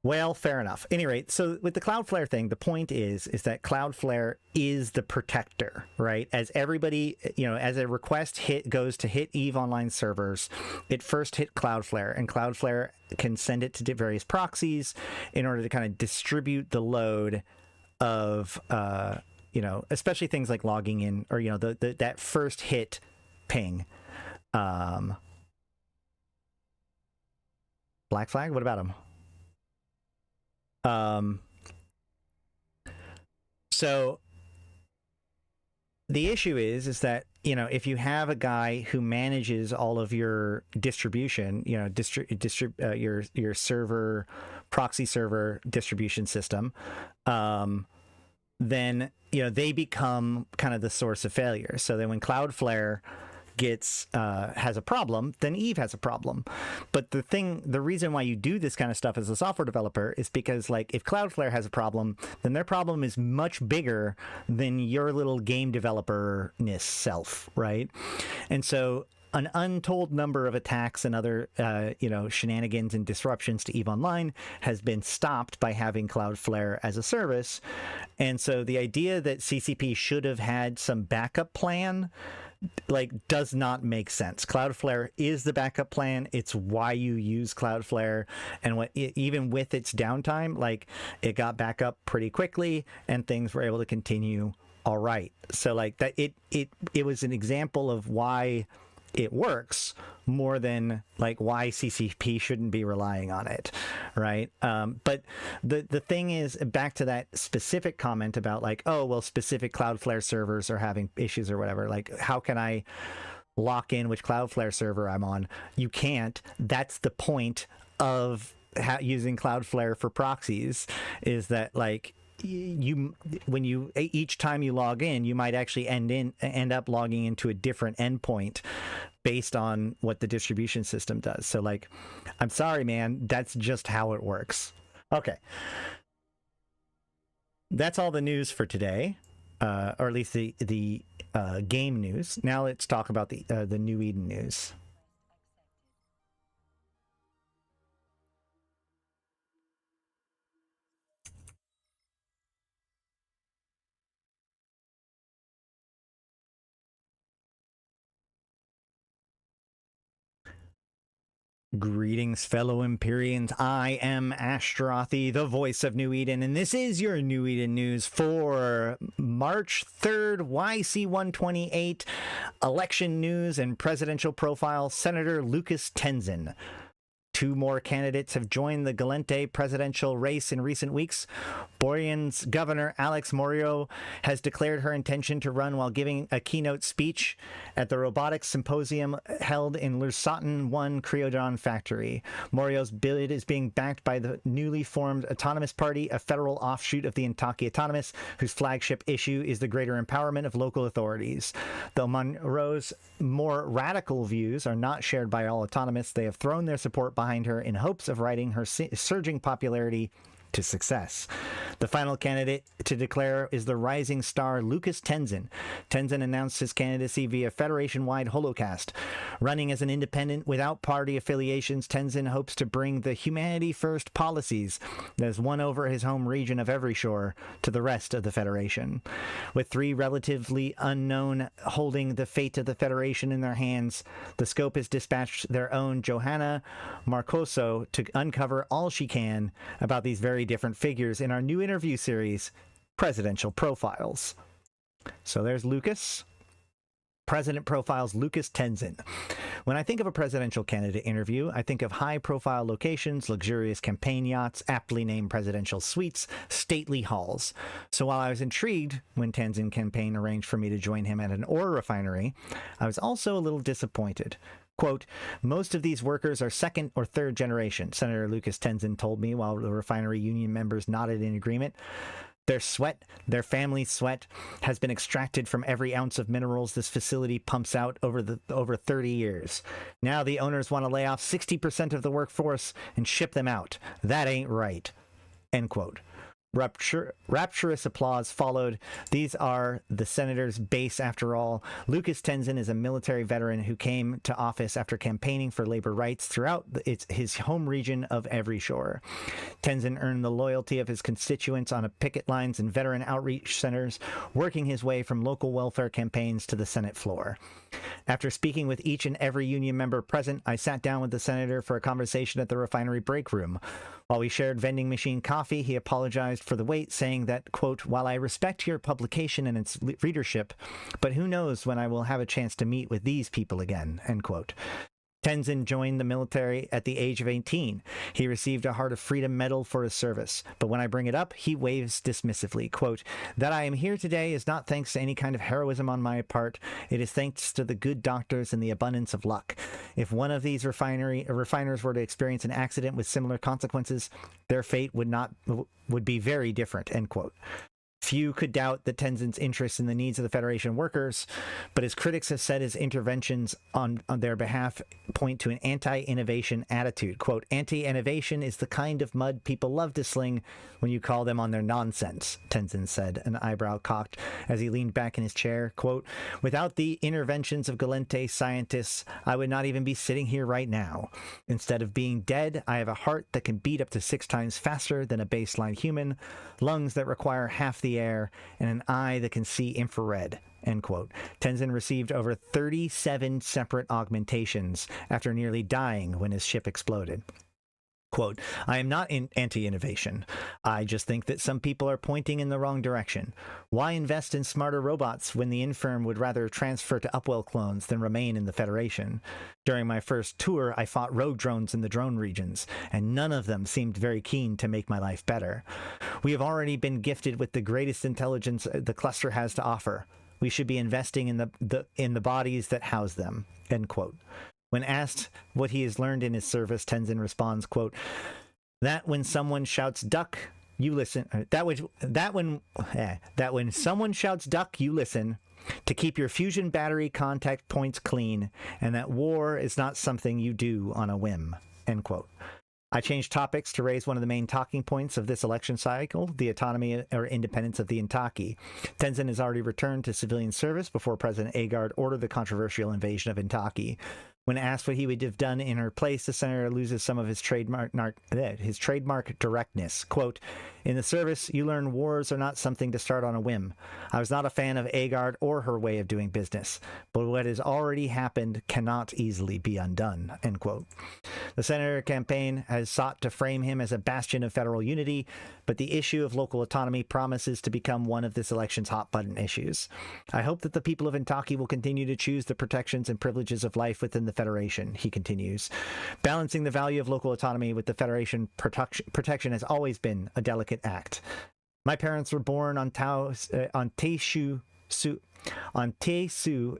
Well, fair enough. Any rate, so with the Cloudflare thing, the point is that Cloudflare is the protector, right? As everybody, as a request goes to hit EVE Online servers, it first hit Cloudflare, and Cloudflare can send it to various proxies in order to kind of distribute the load of, especially things like logging in or, that first hit ping. Black Flag, what about him? So the issue is that, if you have a guy who manages all of your distribution, your server, proxy server distribution system, then, they become kind of the source of failure. So then when Cloudflare has a problem, then Eve has a problem. But the reason why you do this kind of stuff as a software developer is because, like, if Cloudflare has a problem, then their problem is much bigger than your little game developer-ness self, right? And so an untold number of attacks and other, shenanigans and disruptions to EVE Online has been stopped by having Cloudflare as a service. And so the idea that CCP should have had some backup plan does not make sense. Cloudflare is the backup plan. It's why you use Cloudflare, and even with its downtime, it got back up pretty quickly and things were able to continue all right. So that it was an example of why it works more than why CCP shouldn't be relying on it, right? But the thing is, back to that specific comment about specific Cloudflare servers are having issues or whatever, how can I lock in which Cloudflare server I'm on? You can't. That's the point of using Cloudflare for proxies, is that each time you log in, you might actually end up logging into a different endpoint based on what the distribution system does. So I'm sorry, man, that's just how it works. Okay. That's all the news for today, or at least the game news. Now let's talk about the New Eden news. Greetings, fellow Empyreans. I am Ashtarothi, the voice of New Eden, and this is your New Eden news for March 3rd, YC128, election news and presidential profile, Senator Lucas Tenzin. 2 more candidates have joined the Galente presidential race in recent weeks. Borean's governor, Alex Morio, has declared her intention to run while giving a keynote speech at the robotics symposium held in Lusatan 1 Cryodon factory. Morio's bid is being backed by the newly formed Autonomous Party, a federal offshoot of the Intaki Autonomous, whose flagship issue is the greater empowerment of local authorities. Though Monroe's more radical views are not shared by all autonomists, they have thrown their support behind her in hopes of riding her surging popularity to success. The final candidate to declare is the rising star Lucas Tenzin. Tenzin announced his candidacy via Federation-wide holocast. Running as an independent without party affiliations, Tenzin hopes to bring the humanity-first policies that has won over his home region of Everyshore to the rest of the Federation. With three relatively unknown holding the fate of the Federation in their hands, the Scope has dispatched their own Johanna Marcoso to uncover all she can about these very different figures in our new interview series, Presidential Profiles. So there's Lucas. President Profiles Lucas Tenzin. When I think of a presidential candidate interview, I think of high-profile locations, luxurious campaign yachts, aptly named presidential suites, stately halls. So while I was intrigued when Tenzin campaign arranged for me to join him at an ore refinery, I was also a little disappointed. Quote, most of these workers are second or third generation, Senator Lucas Tenzin told me while the refinery union members nodded in agreement. Their sweat, their family's sweat, has been extracted from every ounce of minerals this facility pumps out over 30 years. Now the owners want to lay off 60% of the workforce and ship them out. That ain't right. End quote. Rapturous applause followed. These are the senator's base after all. Lucas Tenzin is a military veteran who came to office after campaigning for labor rights throughout his home region of Everyshore. Tenzin earned the loyalty of his constituents on picket lines and veteran outreach centers, working his way from local welfare campaigns to the Senate floor. After speaking with each and every union member present, I sat down with the senator for a conversation at the refinery break room. While we shared vending machine coffee, he apologized for the wait, saying that, quote, while I respect your publication and its readership, but who knows when I will have a chance to meet with these people again, end quote. Tenzin joined the military at the age of 18. He received a Heart of Freedom Medal for his service, but when I bring it up, he waves dismissively, quote, that I am here today is not thanks to any kind of heroism on my part. It is thanks to the good doctors and the abundance of luck. If one of these refiners were to experience an accident with similar consequences, their fate would be very different, end quote. Few could doubt that Tenzin's interest in the needs of the Federation workers, but his critics have said his interventions on their behalf point to an anti-innovation attitude. Quote, anti-innovation is the kind of mud people love to sling when you call them on their nonsense, Tenzin said, an eyebrow cocked as he leaned back in his chair. Quote, without the interventions of Galente scientists, I would not even be sitting here right now. Instead of being dead, I have a heart that can beat up to 6 times faster than a baseline human, lungs that require half the air, and an eye that can see infrared, end quote. Tenzin received over 37 separate augmentations after nearly dying when his ship exploded. Quote, I am not anti-innovation. I just think that some people are pointing in the wrong direction. Why invest in smarter robots when the infirm would rather transfer to Upwell clones than remain in the Federation? During my first tour, I fought rogue drones in the drone regions, and none of them seemed very keen to make my life better. We have already been gifted with the greatest intelligence the cluster has to offer. We should be investing in the bodies that house them, end quote. When asked what he has learned in his service, Tenzin responds, quote, that when someone shouts duck, you listen. That when someone shouts duck, you listen, to keep your fusion battery contact points clean, and that war is not something you do on a whim, end quote. I changed topics to raise one of the main talking points of this election cycle, the autonomy or independence of the Intaki. Tenzin has already returned to civilian service before President Agard ordered the controversial invasion of Intaki. When asked what he would have done in her place, the senator loses some of his trademark directness. Quote, in the service, you learn wars are not something to start on a whim. I was not a fan of Agard or her way of doing business, but what has already happened cannot easily be undone, end quote. The senator campaign has sought to frame him as a bastion of federal unity, but the issue of local autonomy promises to become one of this election's hot-button issues. I hope that the people of Intaki will continue to choose the protections and privileges of life within the Federation, he continues. Balancing the value of local autonomy with the Federation protection has always been a delicate act. My parents were born on Tesu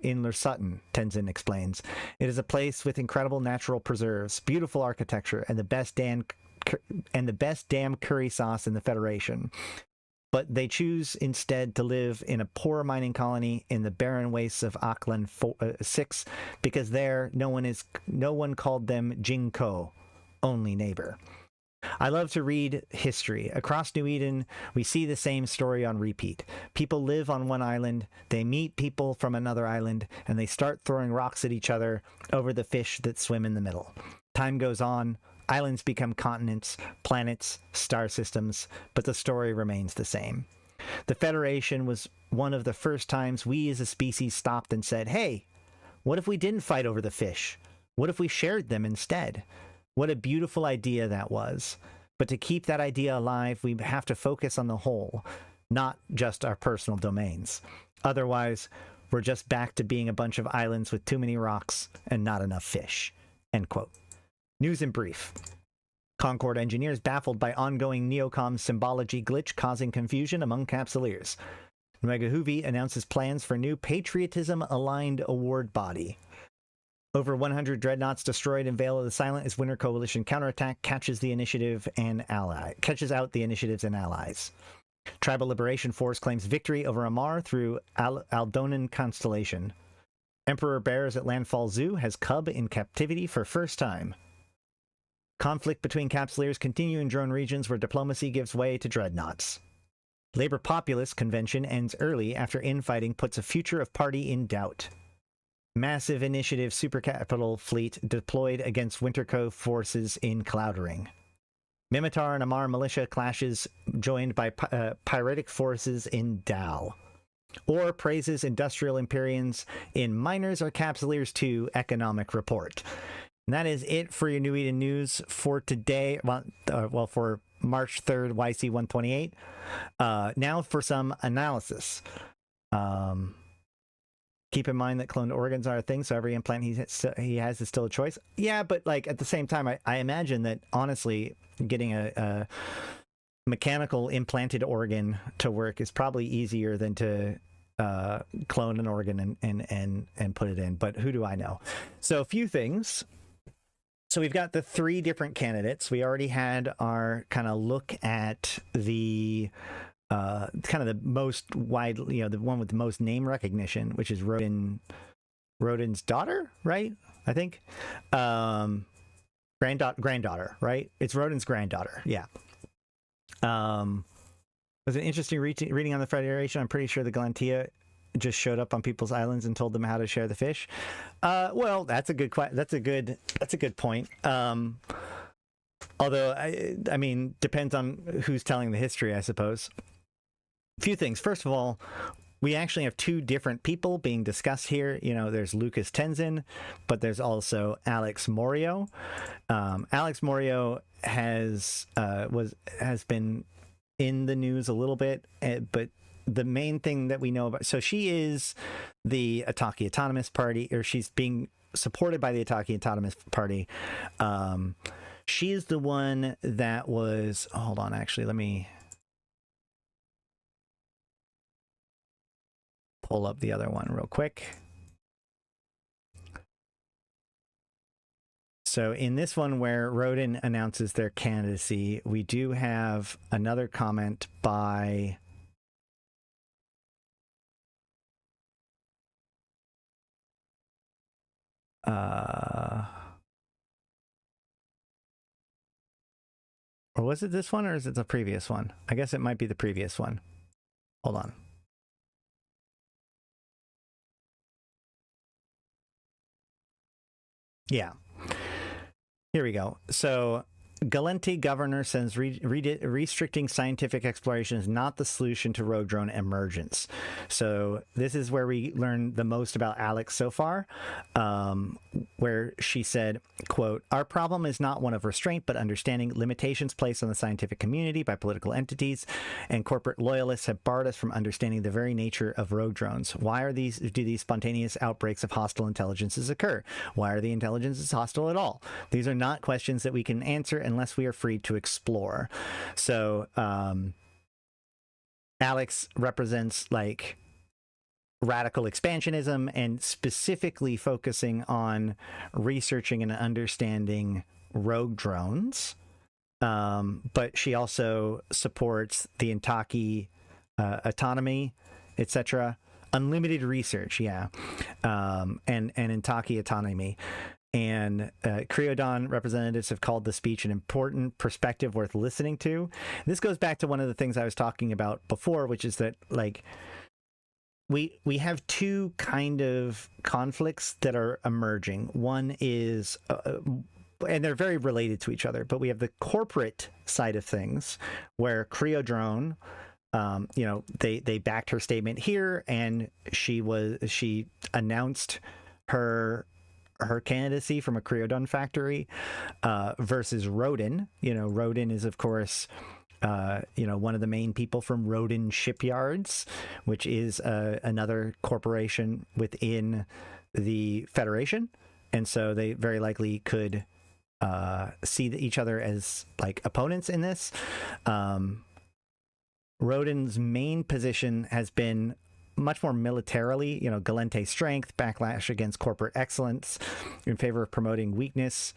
in Lursutton, Tenzin explains. It is a place with incredible natural preserves, beautiful architecture, and the best damn curry sauce in the Federation. But they choose instead to live in a poor mining colony in the barren wastes of Auckland 6 because there no one called them Jinko, only neighbor. I love to read history. Across New Eden, we see the same story on repeat. People live on one island, they meet people from another island, and they start throwing rocks at each other over the fish that swim in the middle. Time goes on, islands become continents, planets, star systems, but the story remains the same. The Federation was one of the first times we as a species stopped and said, hey, what if we didn't fight over the fish? What if we shared them instead? What a beautiful idea that was. But to keep that idea alive, we have to focus on the whole, not just our personal domains. Otherwise, we're just back to being a bunch of islands with too many rocks and not enough fish. End quote. News in brief. Concord engineers baffled by ongoing Neocom symbology glitch causing confusion among Capsuleers. Megahuvi announces plans for new patriotism-aligned award body. Over 100 dreadnoughts destroyed in Veil of the Silent as Winter Coalition counterattack catches out the initiatives and allies. Tribal Liberation Force claims victory over Amar through Aldonan Constellation. Emperor Bears at Landfall Zoo has cub in captivity for first time. Conflict between Capsuleers continue in drone regions where diplomacy gives way to dreadnoughts. Labor Populist Convention ends early after infighting puts a future of party in doubt. Massive Initiative Supercapital Fleet deployed against Winter Cove forces in Cloudering. Mimitar and Amar militia clashes joined by piratic forces in Dal. Or praises Industrial Empyreans in Miners or Capsuleers 2 Economic Report. And that is it for your New Eden news for today. For March 3rd, YC128. Now for some analysis. Keep in mind that cloned organs are a thing, so every implant he has is still a choice. Yeah, but like at the same time, I imagine that honestly, getting a mechanical implanted organ to work is probably easier than to clone an organ and put it in. But who do I know? So a few things. So we've got the 3 different candidates. We already had our kind of look at the kind of the most wide, the one with the most name recognition, which is Rodin's daughter, right? I think granddaughter, right? It's Rodin's granddaughter. Yeah. Was an interesting reading on the Federation. I'm pretty sure the Galantia just showed up on people's islands and told them how to share the fish. Well, that's a good point. Although I mean, depends on who's telling the history, I suppose. A few things. First of all, we actually have 2 different people being discussed here. There's Lucas Tenzin, but there's also Alex Morio. Alex Morio has been in the news a little bit, but the main thing that we know about, so she is the Ataki Autonomous Party, or she's being supported by the Ataki Autonomous Party. She is the one that was, hold on, actually, let me pull up the other one real quick. So in this one where Rodin announces their candidacy, we do have another comment by or was it this one, or is it the previous one? I guess it might be the previous one. Hold on. Yeah. Here we go. So Galenti governor says restricting scientific exploration is not the solution to rogue drone emergence. So this is where we learn the most about Alex so far, where she said, quote, "Our problem is not one of restraint, but understanding. Limitations placed on the scientific community by political entities and corporate loyalists have barred us from understanding the very nature of rogue drones. Why do these spontaneous outbreaks of hostile intelligences occur? Why are the intelligences hostile at all? These are not questions that we can answer unless we are free to explore." So Alex represents like radical expansionism and specifically focusing on researching and understanding rogue drones. But she also supports the Intaki autonomy, etc. Unlimited research, yeah. And Intaki autonomy. And Creodon representatives have called the speech an important perspective worth listening to. This goes back to one of the things I was talking about before, which is that like we have two kind of conflicts that are emerging. One is, and they're very related to each other, but we have the corporate side of things where Creodrone, they backed her statement here, and she announced her candidacy from a Creodon factory versus Rodin. Rodin is, of course, one of the main people from Rodin Shipyards, which is another corporation within the Federation. And so they very likely could see each other as like opponents in this. Rodin's main position has been much more militarily, Gallente strength, backlash against corporate excellence, in favor of promoting weakness.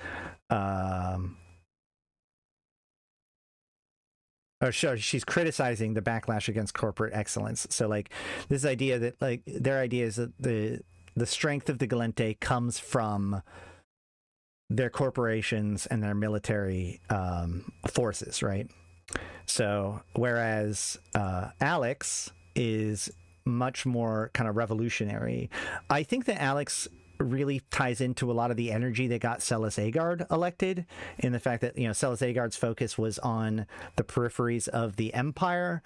She's criticizing the backlash against corporate excellence. So like this idea that like their idea is that the strength of the Gallente comes from their corporations and their military forces, right? So whereas Alex is much more kind of revolutionary. I think that Alex really ties into a lot of the energy that got Celis Agard elected, in the fact that Celis Agard's focus was on the peripheries of the Empire.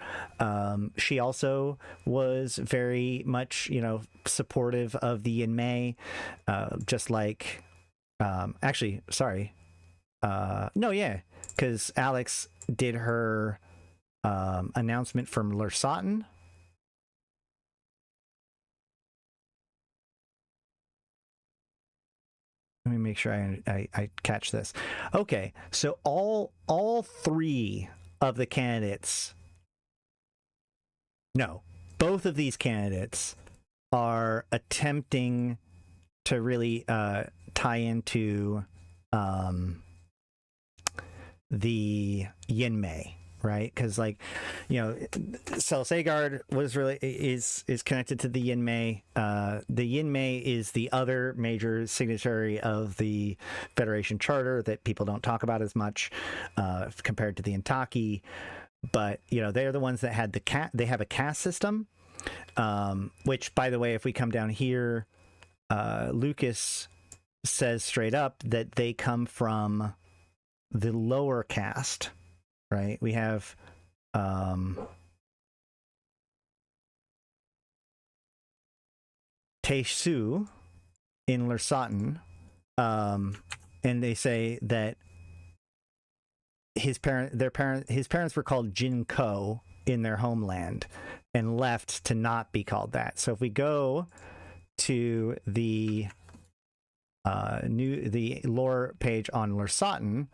She also was very much supportive of the Yinmei, just like because Alex did her announcement from Lersaten. Let me make sure I catch this. Okay, so all three of the candidates, no, both of these candidates are attempting to really tie into the Yinmei, right? Because Celis Agard is connected to the Yinmei. The Yinmei is the other major signatory of the Federation Charter that people don't talk about as much compared to the Intaki. But they're the ones that had they have a caste system, which, by the way, if we come down here, Lucas says straight up that they come from the lower caste. Right, we have Tesu in Lersaten, and they say that his parents were called Jinko in their homeland and left to not be called that. So if we go to the lore page on Lersaten,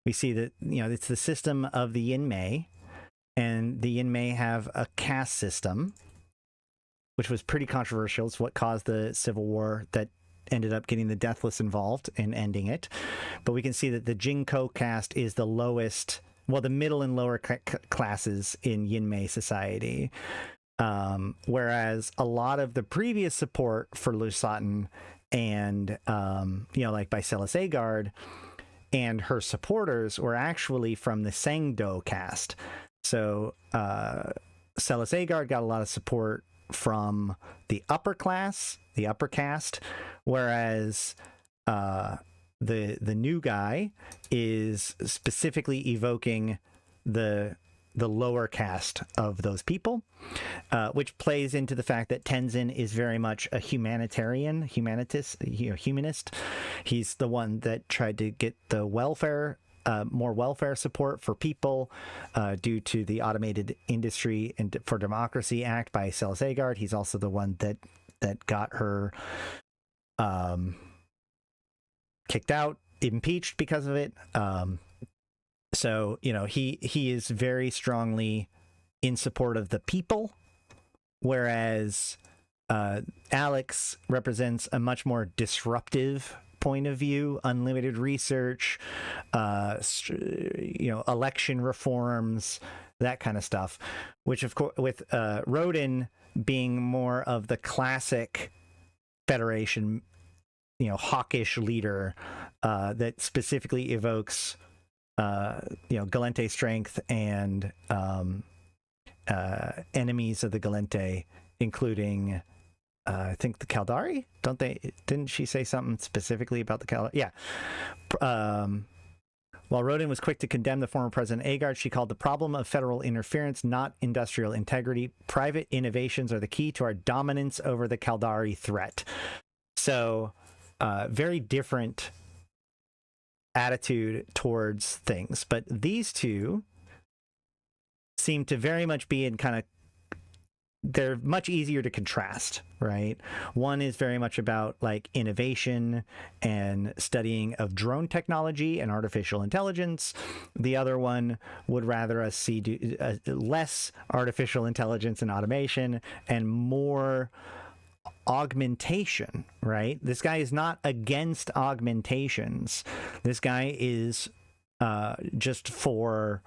we see that it's the system of the Yinmei, and the Yinmei have a caste system, which was pretty controversial. It's what caused the civil war that ended up getting the Deathless involved and ending it. But we can see that the Jinko caste is the lowest, the middle and lower classes in Yinmei society. Whereas a lot of the previous support for Lersaten and like by Celis Agard and her supporters were actually from the Sangdo caste. So Celis Agard got a lot of support from the upper caste, whereas the new guy is specifically evoking the lower caste of those people, which plays into the fact that Tenzin is very much a humanist. He's the one that tried to get the more welfare support for people due to the Automated Industry and for Democracy Act by Celis Agard. He's also the one that got her kicked out, impeached because of it. So, he is very strongly in support of the people, whereas Alex represents a much more disruptive point of view, unlimited research, election reforms, that kind of stuff, which of course with Rodin being more of the classic Federation hawkish leader that specifically evokes Gallente strength and enemies of the Gallente, including I think the Caldari. Didn't she say something specifically about the Caldari? Yeah. While Rodin was quick to condemn the former President Agard, she called the problem of federal interference, not industrial integrity. Private innovations are the key to our dominance over the Caldari threat. So, very different attitude towards things. But these two seem to very much be in kind of, they're much easier to contrast, right? One is very much about like innovation and studying of drone technology and artificial intelligence. The other one would rather us see less artificial intelligence and automation and more augmentation, right? This guy is not against augmentations. This guy is just for,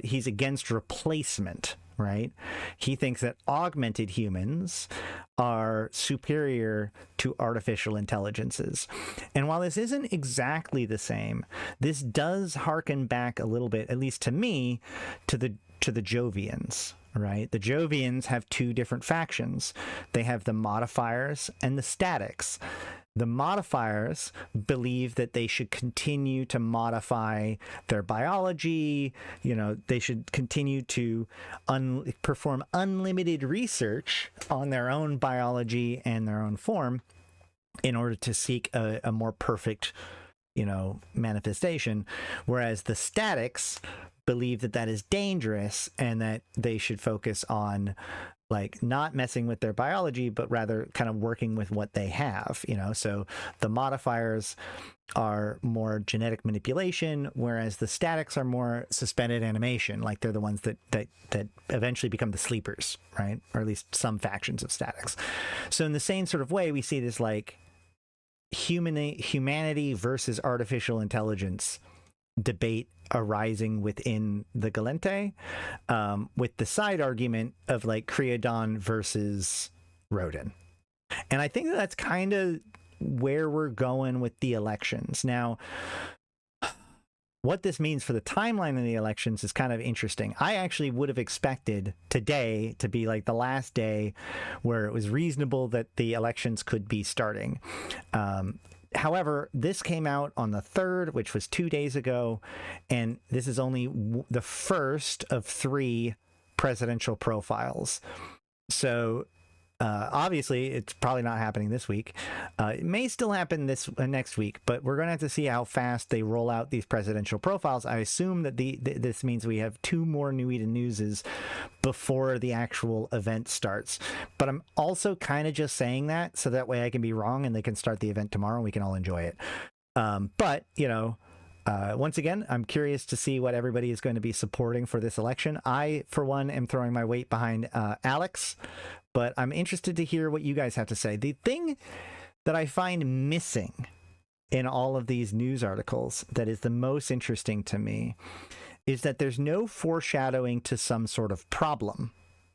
he's against replacement, right? He thinks that augmented humans are superior to artificial intelligences. And while this isn't exactly the same, this does harken back a little bit, at least to me, to the Jovians, right? The Jovians have two different factions. They have the modifiers and the statics. The modifiers believe that they should continue to modify their biology. They should continue to perform unlimited research on their own biology and their own form in order to seek a more perfect, manifestation. Whereas the statics believe that that is dangerous and that they should focus on like not messing with their biology, but rather kind of working with what they have, so the modifiers are more genetic manipulation, whereas the statics are more suspended animation. Like they're the ones that eventually become the sleepers, right? Or at least some factions of statics. So in the same sort of way, we see this like humanity versus artificial intelligence debate arising within the Gallente, with the side argument of like Creodon versus Rodin. And I think that's kind of where we're going with the elections. Now, what this means for the timeline of the elections is kind of interesting. I actually would have expected today to be like the last day where it was reasonable that the elections could be starting. However, this came out on the 3rd, which was 2 days ago, and this is only the first of 3 presidential profiles. So obviously, it's probably not happening this week. It may still happen this next week, but we're going to have to see how fast they roll out these presidential profiles. I assume that this means we have 2 more New Eden Newses before the actual event starts. But I'm also kind of just saying that so that way I can be wrong and they can start the event tomorrow and we can all enjoy it. But, once again, I'm curious to see what everybody is going to be supporting for this election. I, for one, am throwing my weight behind Alex, but I'm interested to hear what you guys have to say. The thing that I find missing in all of these news articles that is the most interesting to me is that there's no foreshadowing to some sort of problem,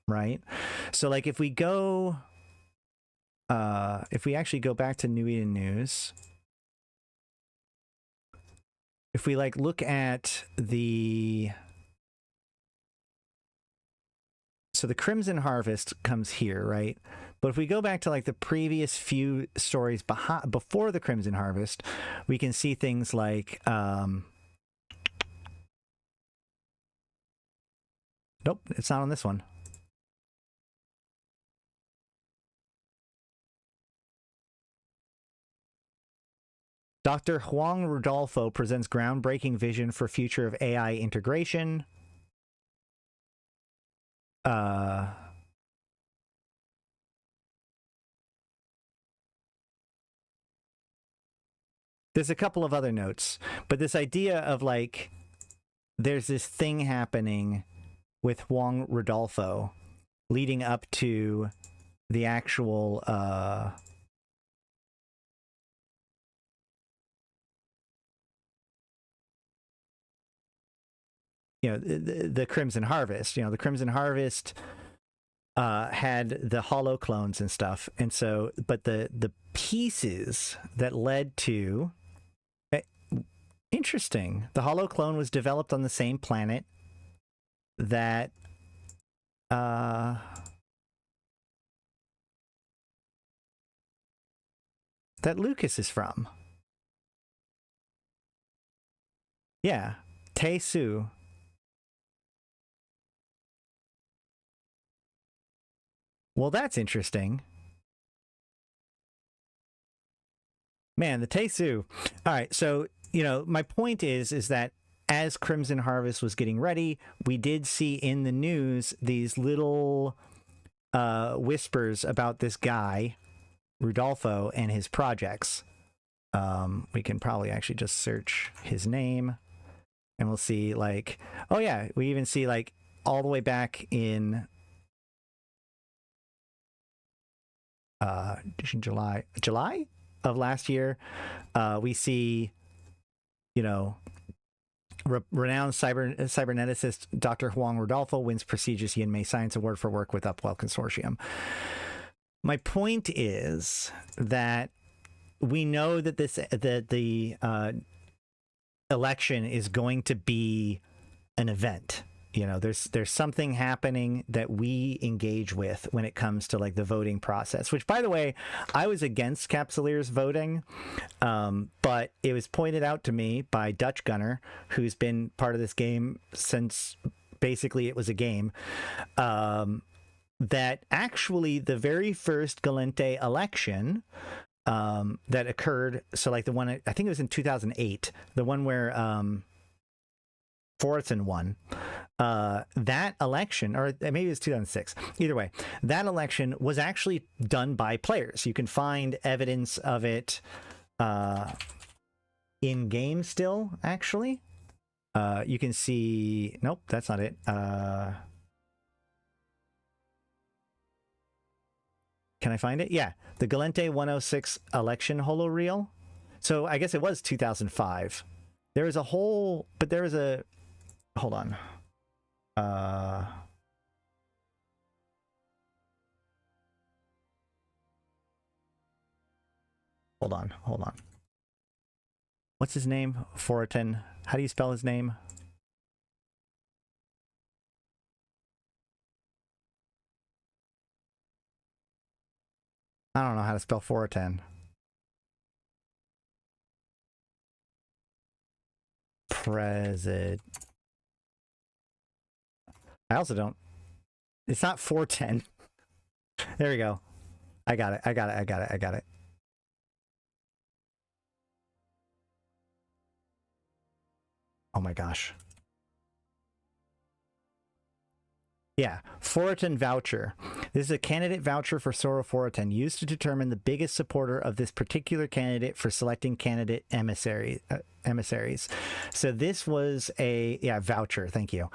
right? So like if we actually go back to New Eden News, if we like look at so the Crimson Harvest comes here, right? But if we go back to like the previous few stories before the Crimson Harvest, we can see things like, nope, it's not on this one. Dr. Juan Rodolfo presents groundbreaking vision for future of AI integration. There's a couple of other notes, but this idea of like, there's this thing happening with Juan Rodolfo leading up to the actual, the Crimson Harvest. The Crimson Harvest had the hollow clones and stuff. And so, but the pieces that led to... Interesting. The hollow clone was developed on the same planet that... that Lucas is from. Yeah, Tae-Su. Well, that's interesting. Man, the Tae-Su. All right, so, you know, my point is that as Crimson Harvest was getting ready, we did see in the news these little whispers about this guy, Rudolfo, and his projects. We can probably actually just search his name and we'll see, like, oh yeah, we even see, like, all the way back in July of last year, we see, you know, renowned cyberneticist Dr. Huang Rodolfo wins prestigious Yinmei Science Award for work with Upwell Consortium. My point is that we know that the election is going to be an event. You know, there's something happening that we engage with when it comes to, like, the voting process, which, by the way, I was against Capsuleer's voting, but it was pointed out to me by Dutch Gunner, who's been part of this game since basically it was a game, that actually the very first Gallente election that occurred, so like the one, I think it was in 2008, the one where Fortin won, that election, or maybe it was 2006, either way, that election was actually done by players. You can find evidence of it in game still, actually. You can see, nope, that's not it. Can I find it? Yeah, the Gallente 106 election holoreel. So I guess it was 2005. There was a whole, but there was a, hold on. Hold on. What's his name? Fortin. How do you spell his name? I don't know how to spell Fortin. President. I also don't. It's not 410. There we go. I got it. Oh my gosh. Yeah, Fortin voucher. This is a candidate voucher for Sora Fortin used to determine the biggest supporter of this particular candidate for selecting candidate emissaries. So this was a voucher. Thank you.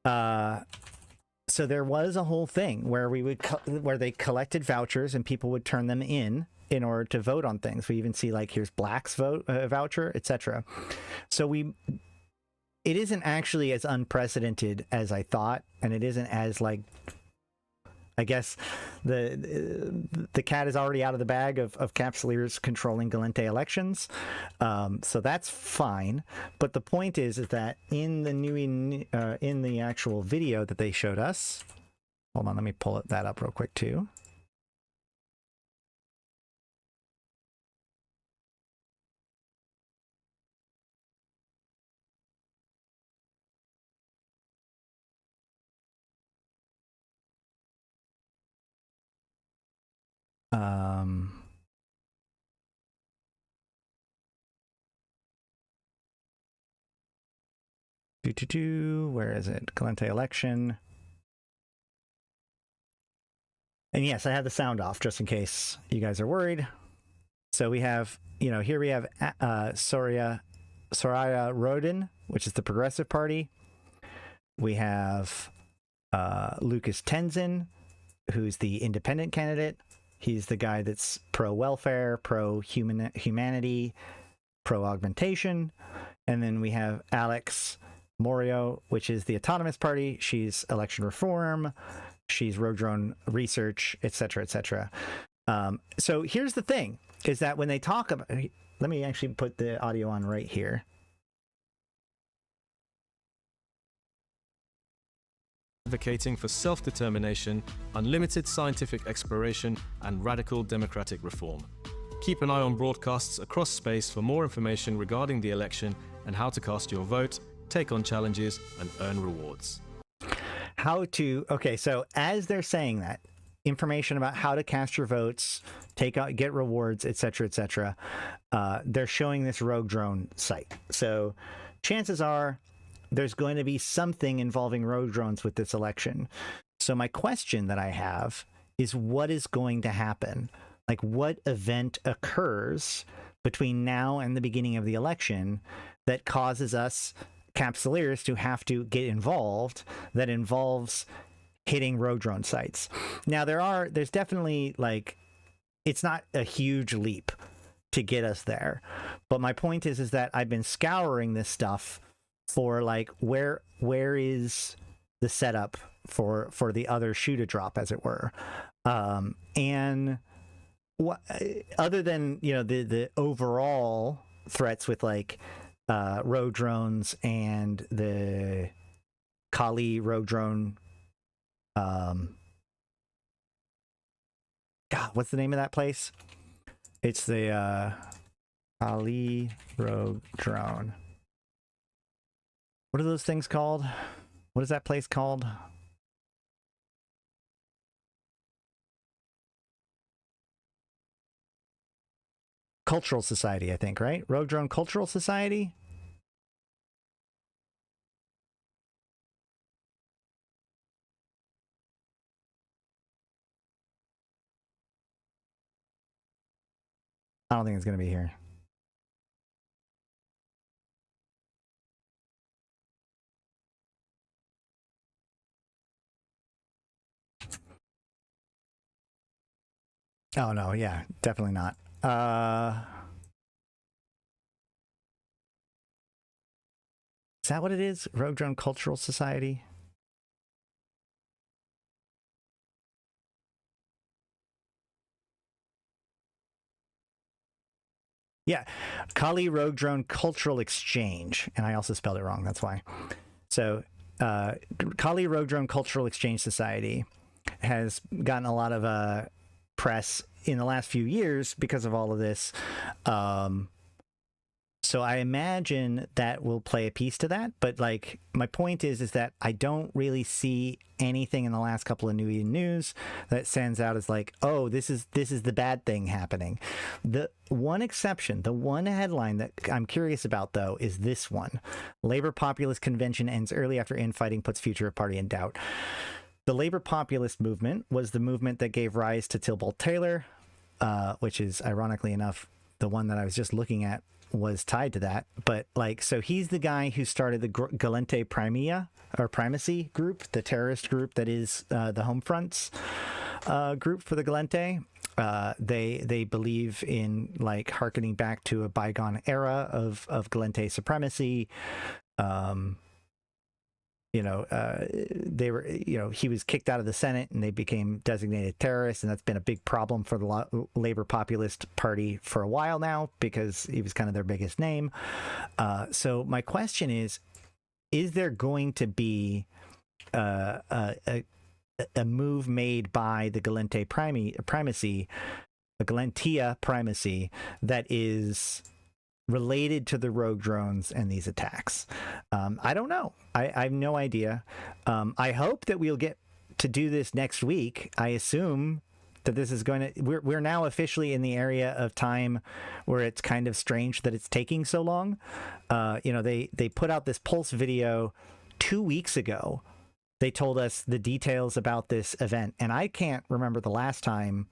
So there was a whole thing where where they collected vouchers and people would turn them in order to vote on things. We even see, like, here's Black's vote voucher, etc. So it isn't actually as unprecedented as I thought, and it isn't as, like, I guess the cat is already out of the bag of Capsuleers controlling Gallente elections, so that's fine. But the point is that in the actual video that they showed us, hold on, let me pull that up real quick too. Where is it? Gallente election. And yes, I have the sound off just in case you guys are worried. So we have, here we have Soraya Rodin, which is the Progressive Party. We have Lucas Tenzin, who's the independent candidate. He's the guy that's pro-welfare, pro-humanity, pro-augmentation. And then we have Alex Morio, which is the Autonomous Party. She's election reform. she's rogue drone research, etc., etc. So here's the thing: is that when they talk about, let me actually put the audio on right here. Advocating for self-determination, unlimited scientific exploration, and radical democratic reform. Keep an eye on broadcasts across space for more information regarding the election and how to cast your vote, take on challenges, and earn rewards. Okay, so as they're saying that, information about how to cast your votes, get rewards, etc., etc., they're showing this rogue drone site. So chances are there's going to be something involving rogue drones with this election. So my question that I have is, what is going to happen? Like, what event occurs between now and the beginning of the election that causes us Capsuleers to have to get involved, that involves hitting rogue drone sites? Now, there's definitely, like, it's not a huge leap to get us there. But my point is that I've been scouring this stuff for, like, where is the setup for the other shoe to drop, as it were. And what, other than, you know, the overall threats with, like, rogue drones and the Kali rogue drone, God, what's the name of that place? It's the Kali rogue drone. What are those things called? What is that place called? Cultural Society, I think, right? Rogue Drone Cultural Society? I don't think it's going to be here. Oh, no, yeah, definitely not. Is that what it is? Rogue Drone Cultural Society? Yeah, Kali Rogue Drone Cultural Exchange. And I also spelled it wrong, that's why. So, Kali Rogue Drone Cultural Exchange Society has gotten a lot of press in the last few years because of all of this. So I imagine that will play a piece to that. But, like, my point is that I don't really see anything in the last couple of news that stands out as like, oh, this is the bad thing happening. The one exception, the one headline that I'm curious about, though, is this one: Labor Populist Convention ends early after infighting puts future of party in doubt. The Labor Populist movement was the movement that gave rise to Tybalt Taylor, which is, ironically enough, the one that I was just looking at was tied to that. But, like, so he's the guy who started the Galente Primacy group, the terrorist group that is the Home Front's group for the Galente. They believe in, like, harkening back to a bygone era of Galente supremacy. They were, he was kicked out of the Senate and they became designated terrorists, and that's been a big problem for the Labor Populist Party for a while now because he was kind of their biggest name. So my question is there going to be a move made by the Galente primacy, the Galentia primacy, that is related to the rogue drones and these attacks? I don't know. I have no idea. I hope that we'll get to do this next week. I assume that this is going to, we're now officially in the area of time where it's kind of strange that it's taking so long. They put out this Pulse video 2 weeks ago. They told us the details about this event, and I can't remember the last time.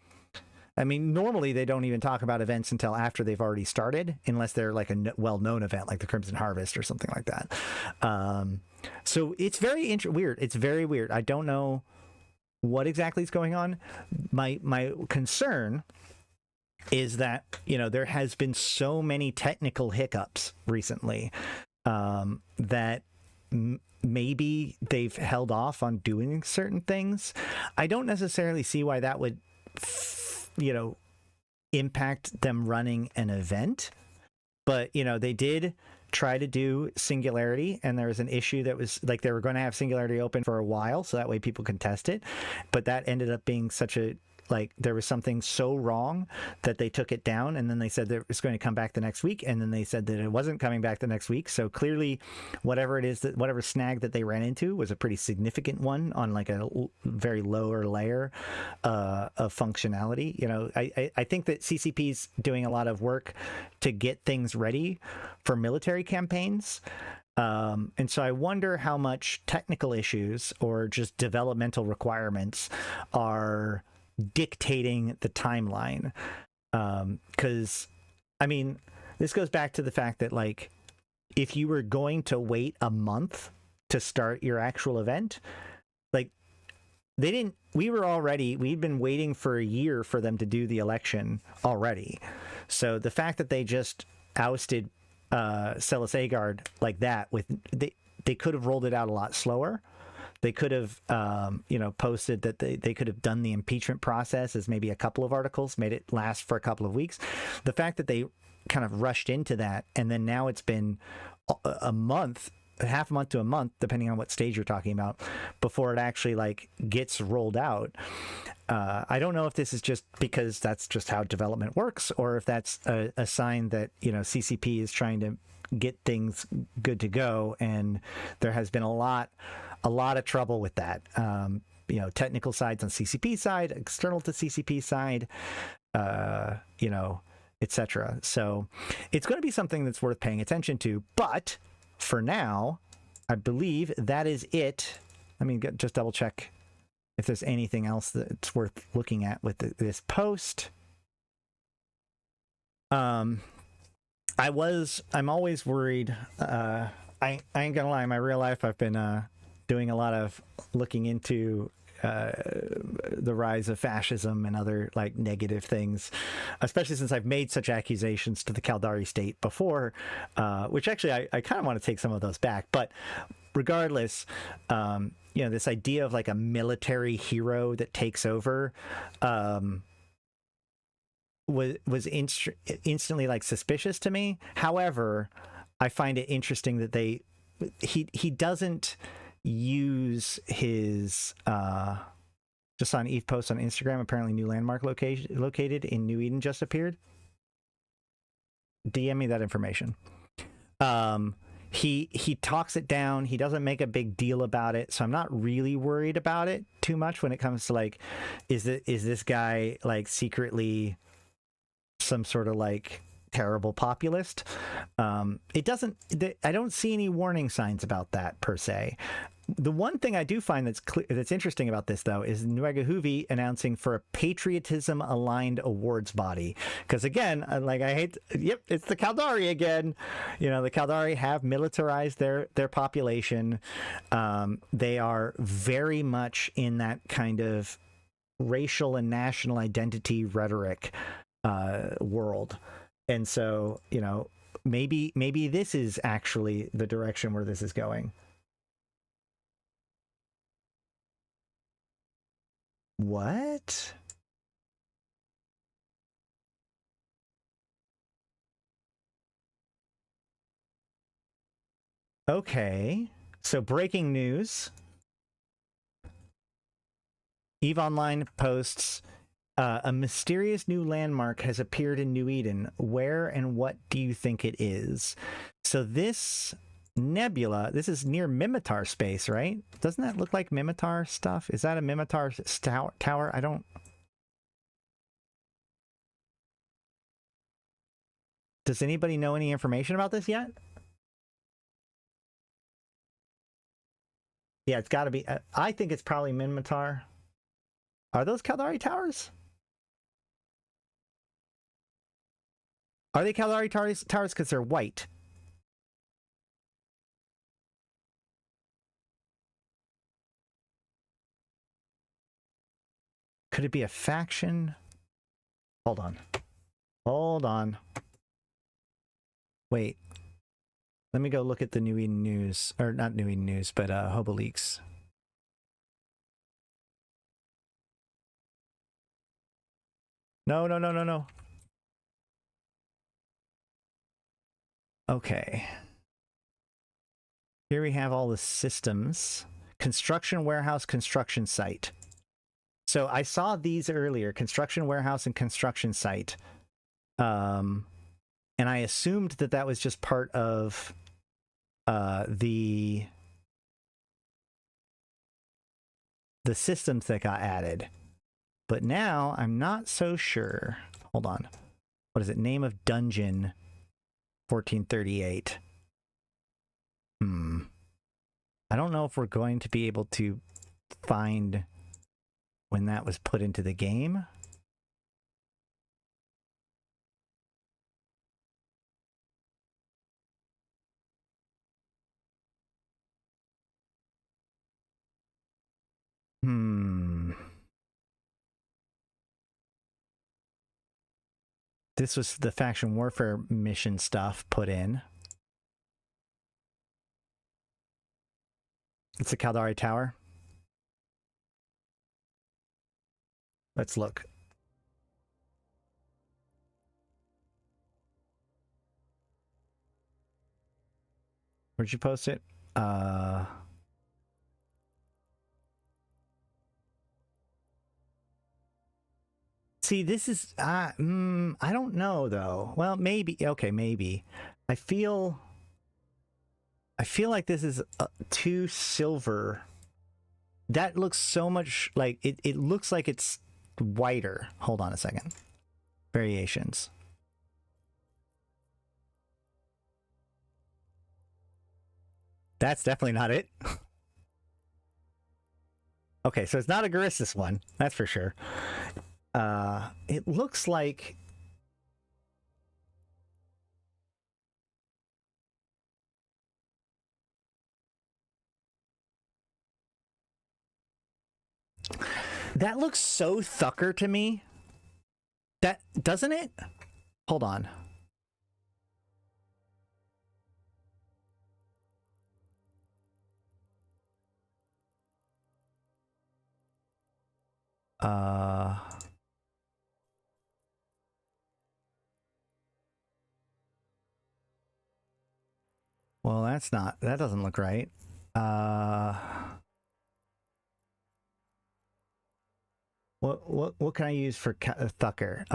I mean, normally they don't even talk about events until after they've already started, unless they're like a well-known event like the Crimson Harvest or something like that. So it's very weird. It's very weird. I don't know what exactly is going on. My concern is that, there has been so many technical hiccups recently that maybe they've held off on doing certain things. I don't necessarily see why that would, impact them running an event. But, they did try to do Singularity, and there was an issue that was like they were going to have Singularity open for a while so that way people can test it. But that ended up being there was something so wrong that they took it down, and then they said that it was going to come back the next week, and then they said that it wasn't coming back the next week. So clearly, whatever snag that they ran into was a pretty significant one on like a very lower layer of functionality. I think that CCP's doing a lot of work to get things ready for military campaigns. And so I wonder how much technical issues or just developmental requirements are dictating the timeline. Because this goes back to the fact that like if you were going to wait a month to start your actual event, like we'd been waiting for a year for them to do the election already. So the fact that they just ousted Celis Agard like that, they could have rolled it out a lot slower. They could have, posted that they could have done the impeachment process as maybe a couple of articles, made it last for a couple of weeks. The fact that they kind of rushed into that, and then now it's been a month, half a month to a month, depending on what stage you're talking about, before it actually like gets rolled out. I don't know if this is just because that's just how development works, or if that's a sign that CCP is trying to get things good to go, and there has been a lot of trouble with that. Technical sides on CCP side, external to CCP side, etc. So it's going to be something that's worth paying attention to. But for now, I believe that is it. Let me just double check if there's anything else that's worth looking at with this post. I'm always worried. I ain't gonna lie, in my real life, I've been doing a lot of looking into the rise of fascism and other like negative things, especially since I've made such accusations to the Caldari state before, which actually I kind of want to take some of those back. But regardless, this idea of like a military hero that takes over was instantly like suspicious to me. However, I find it interesting that he doesn't use his just on Eve post on Instagram, apparently new landmark located in New Eden just appeared. DM me that information. He talks it down. He doesn't make a big deal about it, so I'm not really worried about it too much when it comes to like, is this guy like secretly some sort of like terrible populist? I don't see any warning signs about that per se. The one thing I do find that's interesting about this, though, is Nwega Huvi announcing for a patriotism-aligned awards body. Because again, it's the Caldari again. The Caldari have militarized their population. They are very much in that kind of racial and national identity rhetoric world. And so, maybe this is actually the direction where this is going. What? Okay. So breaking news. EVE Online posts, a mysterious new landmark has appeared in New Eden. Where and what do you think it is? So this nebula, this is near Mimitar space, right? Doesn't that look like Mimitar stuff? Is that a Mimitar tower? I don't... Does anybody know any information about this yet? Yeah, it's got to be... I think it's probably Mimitar. Are those Caldari towers? Are they Caldari towers? Because they're white. Could it be a faction? Hold on. Wait. Let me go look at the New Eden News, or not New Eden News, but Hobo Leaks. No. Okay. Here we have all the systems. Construction warehouse, construction site. So I saw these earlier, construction warehouse and construction site. And I assumed that that was just part of the systems that got added. But now I'm not so sure. Hold on. What is it? Name of dungeon 1438. I don't know if we're going to be able to find when that was put into the game. This was the faction warfare mission stuff put in. It's the Caldari Tower. Let's look. Where'd you post it? See, this is I don't know though. Well, maybe. Okay, maybe. I feel like this is too silver. That looks so much like it looks like it's whiter. Hold on a second. Variations. That's definitely not it. Okay, so it's not a Garissus one. That's for sure. It looks like that looks so Thucker to me. That doesn't it? Hold on. Well, that doesn't look right. What can I use for Thucker?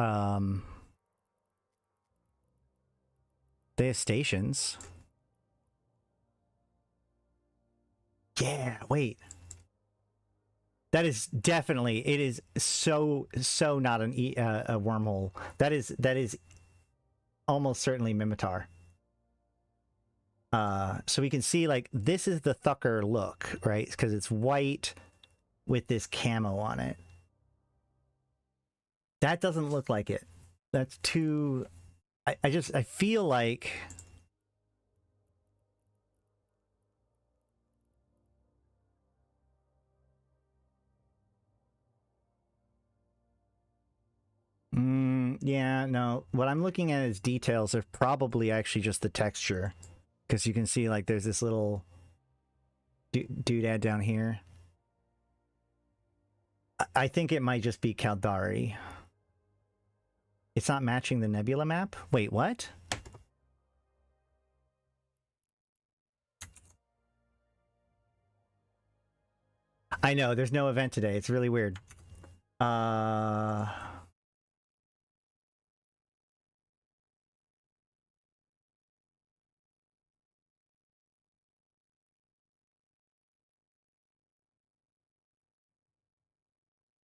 They have stations. Yeah, wait. That is definitely, it is so not a wormhole. That is almost certainly Mimitar. So we can see, like, this is the Thucker look, right? Because it's white with this camo on it. That doesn't look like it. That's too... I feel like... Yeah, no. What I'm looking at is details are probably actually just the texture. Because you can see, like, there's this little doodad down here. I think it might just be Caldari. It's not matching the Nebula map? Wait, what? I know, there's no event today. It's really weird.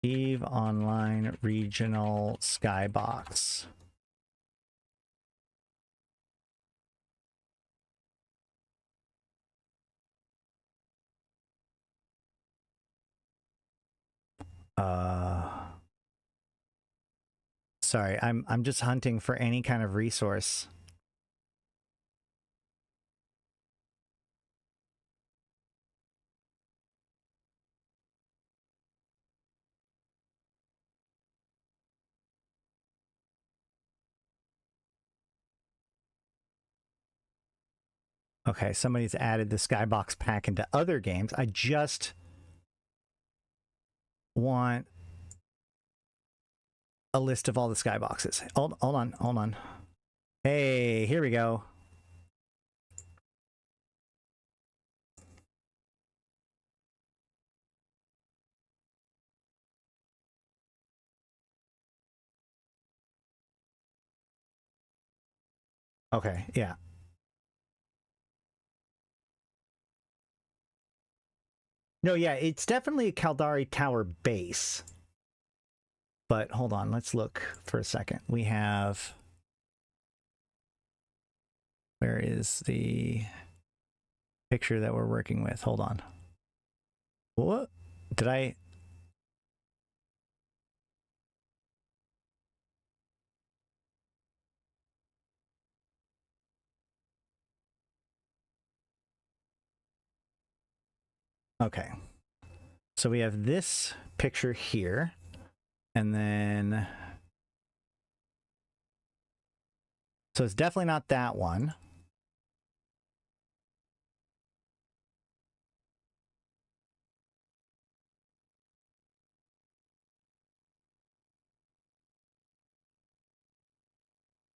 EVE Online Regional Skybox. Sorry, I'm just hunting for any kind of resource. Okay, somebody's added the Skybox pack into other games. I just want a list of all the Skyboxes. Hold on. Hey, here we go. Okay, yeah. No, yeah, it's definitely a Caldari Tower base. But hold on, let's look for a second. We have... Where is the picture that we're working with? Hold on. What? Did I... Okay. So we have this picture here. And then... So it's definitely not that one.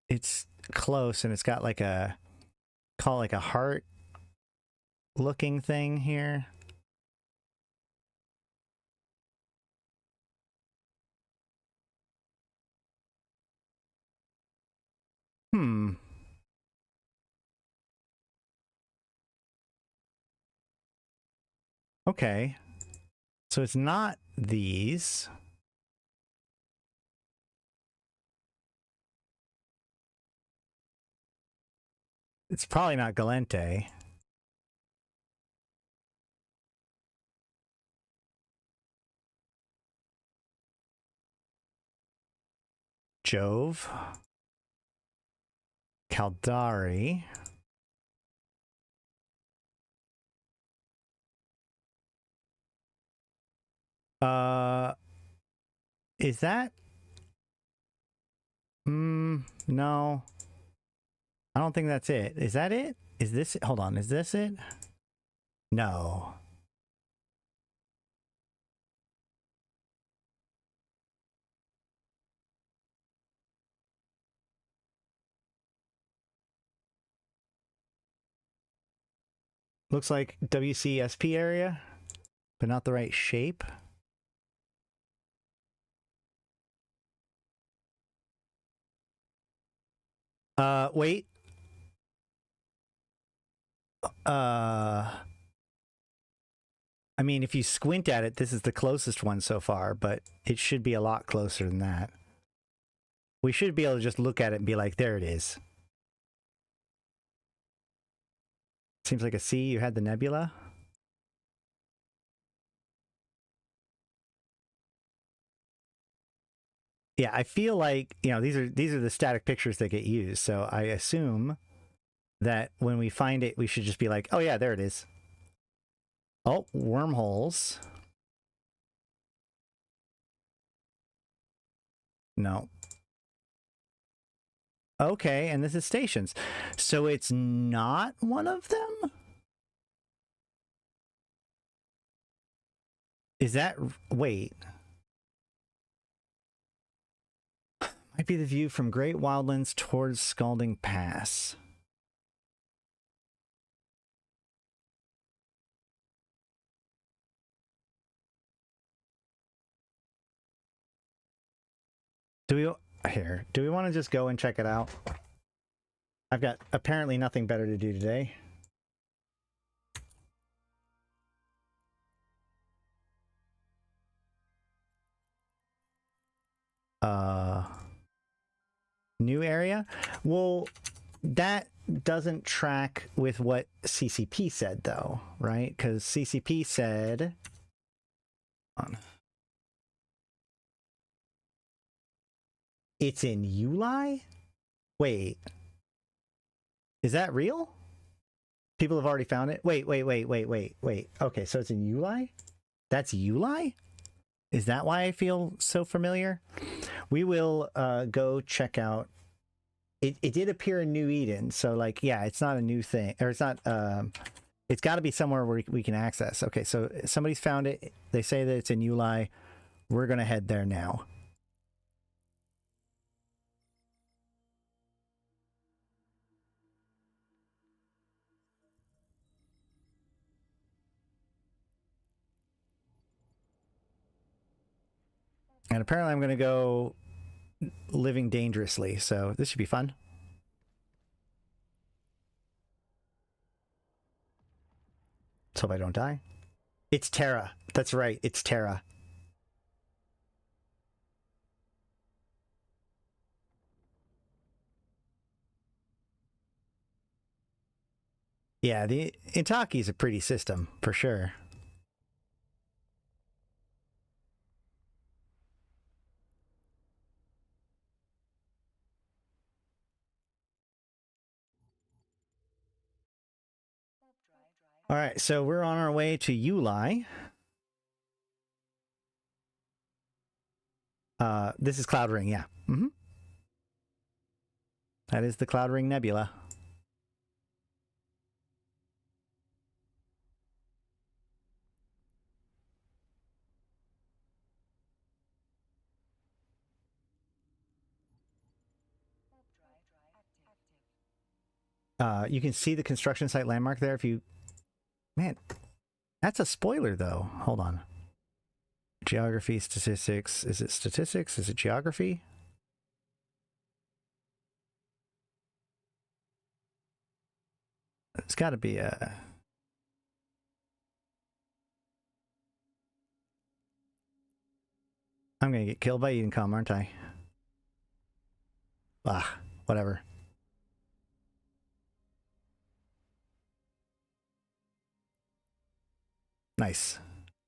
It's close, and it's got like a... Call it like a heart looking thing here. Okay. So it's not these. It's probably not Galente. Jove. Caldari. Is that... no. I don't think that's it. Is that it? Is this... Hold on, is this it? No. Looks like WCSP area, but not the right shape. Wait. I mean, if you squint at it, this is the closest one so far, but it should be a lot closer than that. We should be able to just look at it and be like, there it is. Seems like a C. You had the nebula. Yeah, I feel like, you know, these are the static pictures that get used. So I assume that when we find it, we should just be like, oh yeah, there it is. Oh, wormholes. No. Okay, and this is stations. So it's not one of them? Is that... Wait. Might be the view from Great Wildlands towards Scalding Pass. Do we want to just go and check it out? I've got apparently nothing better to do today. New area? Well, that doesn't track with what CCP said, though, right? Because CCP said... It's in Uli? Wait. Is that real? People have already found it? Wait. Okay, so it's in Uli? That's Uli? Is that why I feel so familiar? We will go check out it did appear in New Eden, so like, yeah, it's not a new thing, or it's not. It's got to be somewhere where we can access. Okay, so somebody's found it. They say that it's in Uli. We're gonna head there now. And apparently I'm going to go living dangerously, so this should be fun. Let's hope I don't die. It's Terra. That's right, it's Terra. Yeah, the Intaki is a pretty system, for sure. All right, so we're on our way to Uli. This is Cloud Ring, yeah. Mm-hmm. That is the Cloud Ring Nebula. You can see the construction site landmark there if you... Man, that's a spoiler, though. Hold on. Geography, statistics. Is it statistics? Is it geography? It's got to be a... I'm going to get killed by Edencom, aren't I? Ah, whatever. Nice.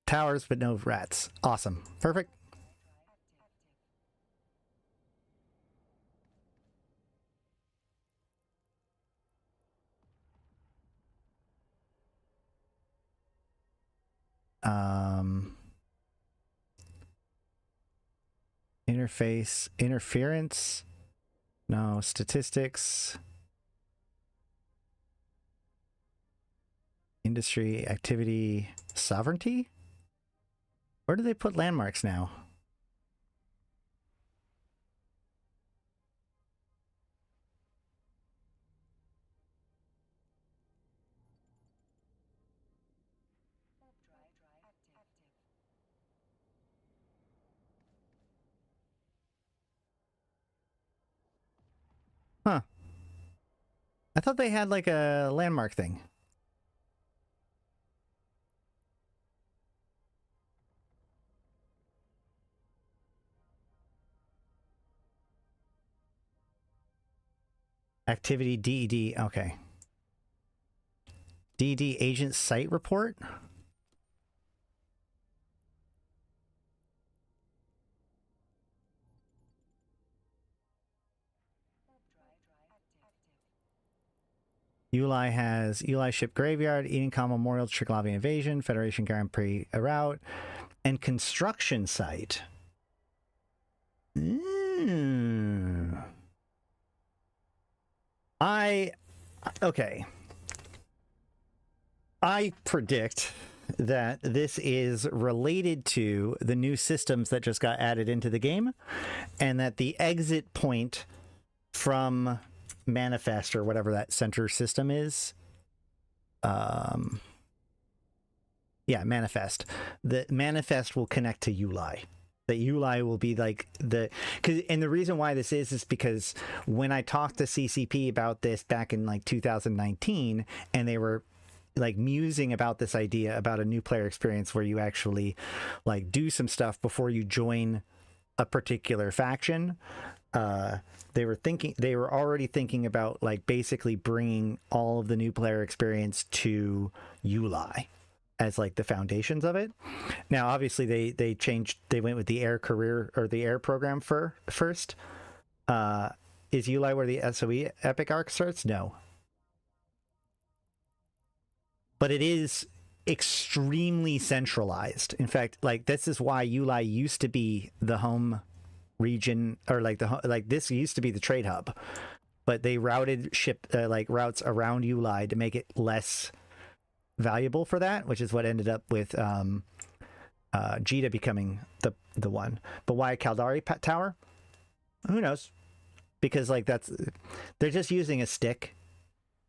Towers, but no rats. Awesome. Perfect. Interface, interference. No, statistics. Industry, activity, sovereignty? Where do they put landmarks now? Huh. I thought they had like a landmark thing. Activity DED, okay. DED agent site report? Uli has Uli Ship Graveyard, Edencom Memorial, Triglavian Invasion, Federation Grand Prix route, and construction site. Okay. I predict that this is related to the new systems that just got added into the game, and that the exit point from Manifest, or whatever that center system is, yeah, Manifest. The Manifest will connect to Uli. That Uli will be like and the reason why this is because when I talked to CCP about this back in like 2019, and they were like musing about this idea about a new player experience where you actually like do some stuff before you join a particular faction, they were already thinking about like basically bringing all of the new player experience to Uli as like the foundations of it. Now obviously they went with the air career, or the air program first. Is Uli where the SOE epic arc starts? No, but it is extremely centralized. In fact, like this is why Uli used to be the home region, or like this used to be the trade hub. but they routed ship like routes around Uli to make it less valuable for that, which is what ended up with Jita becoming the one. But why a Caldari tower? Who knows? Because like they're just using a stick.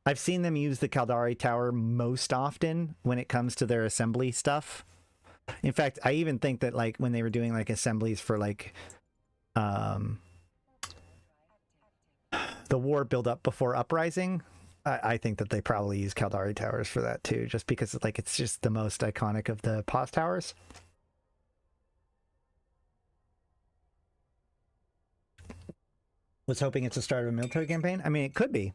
I've seen them use the Caldari tower most often when it comes to their assembly stuff. In fact, I even think that like when they were doing like assemblies for like the war build up before Uprising, I think that they probably use Caldari towers for that too, just because like it's just the most iconic of the pause towers. Was hoping it's the start of a military campaign. I mean, it could be.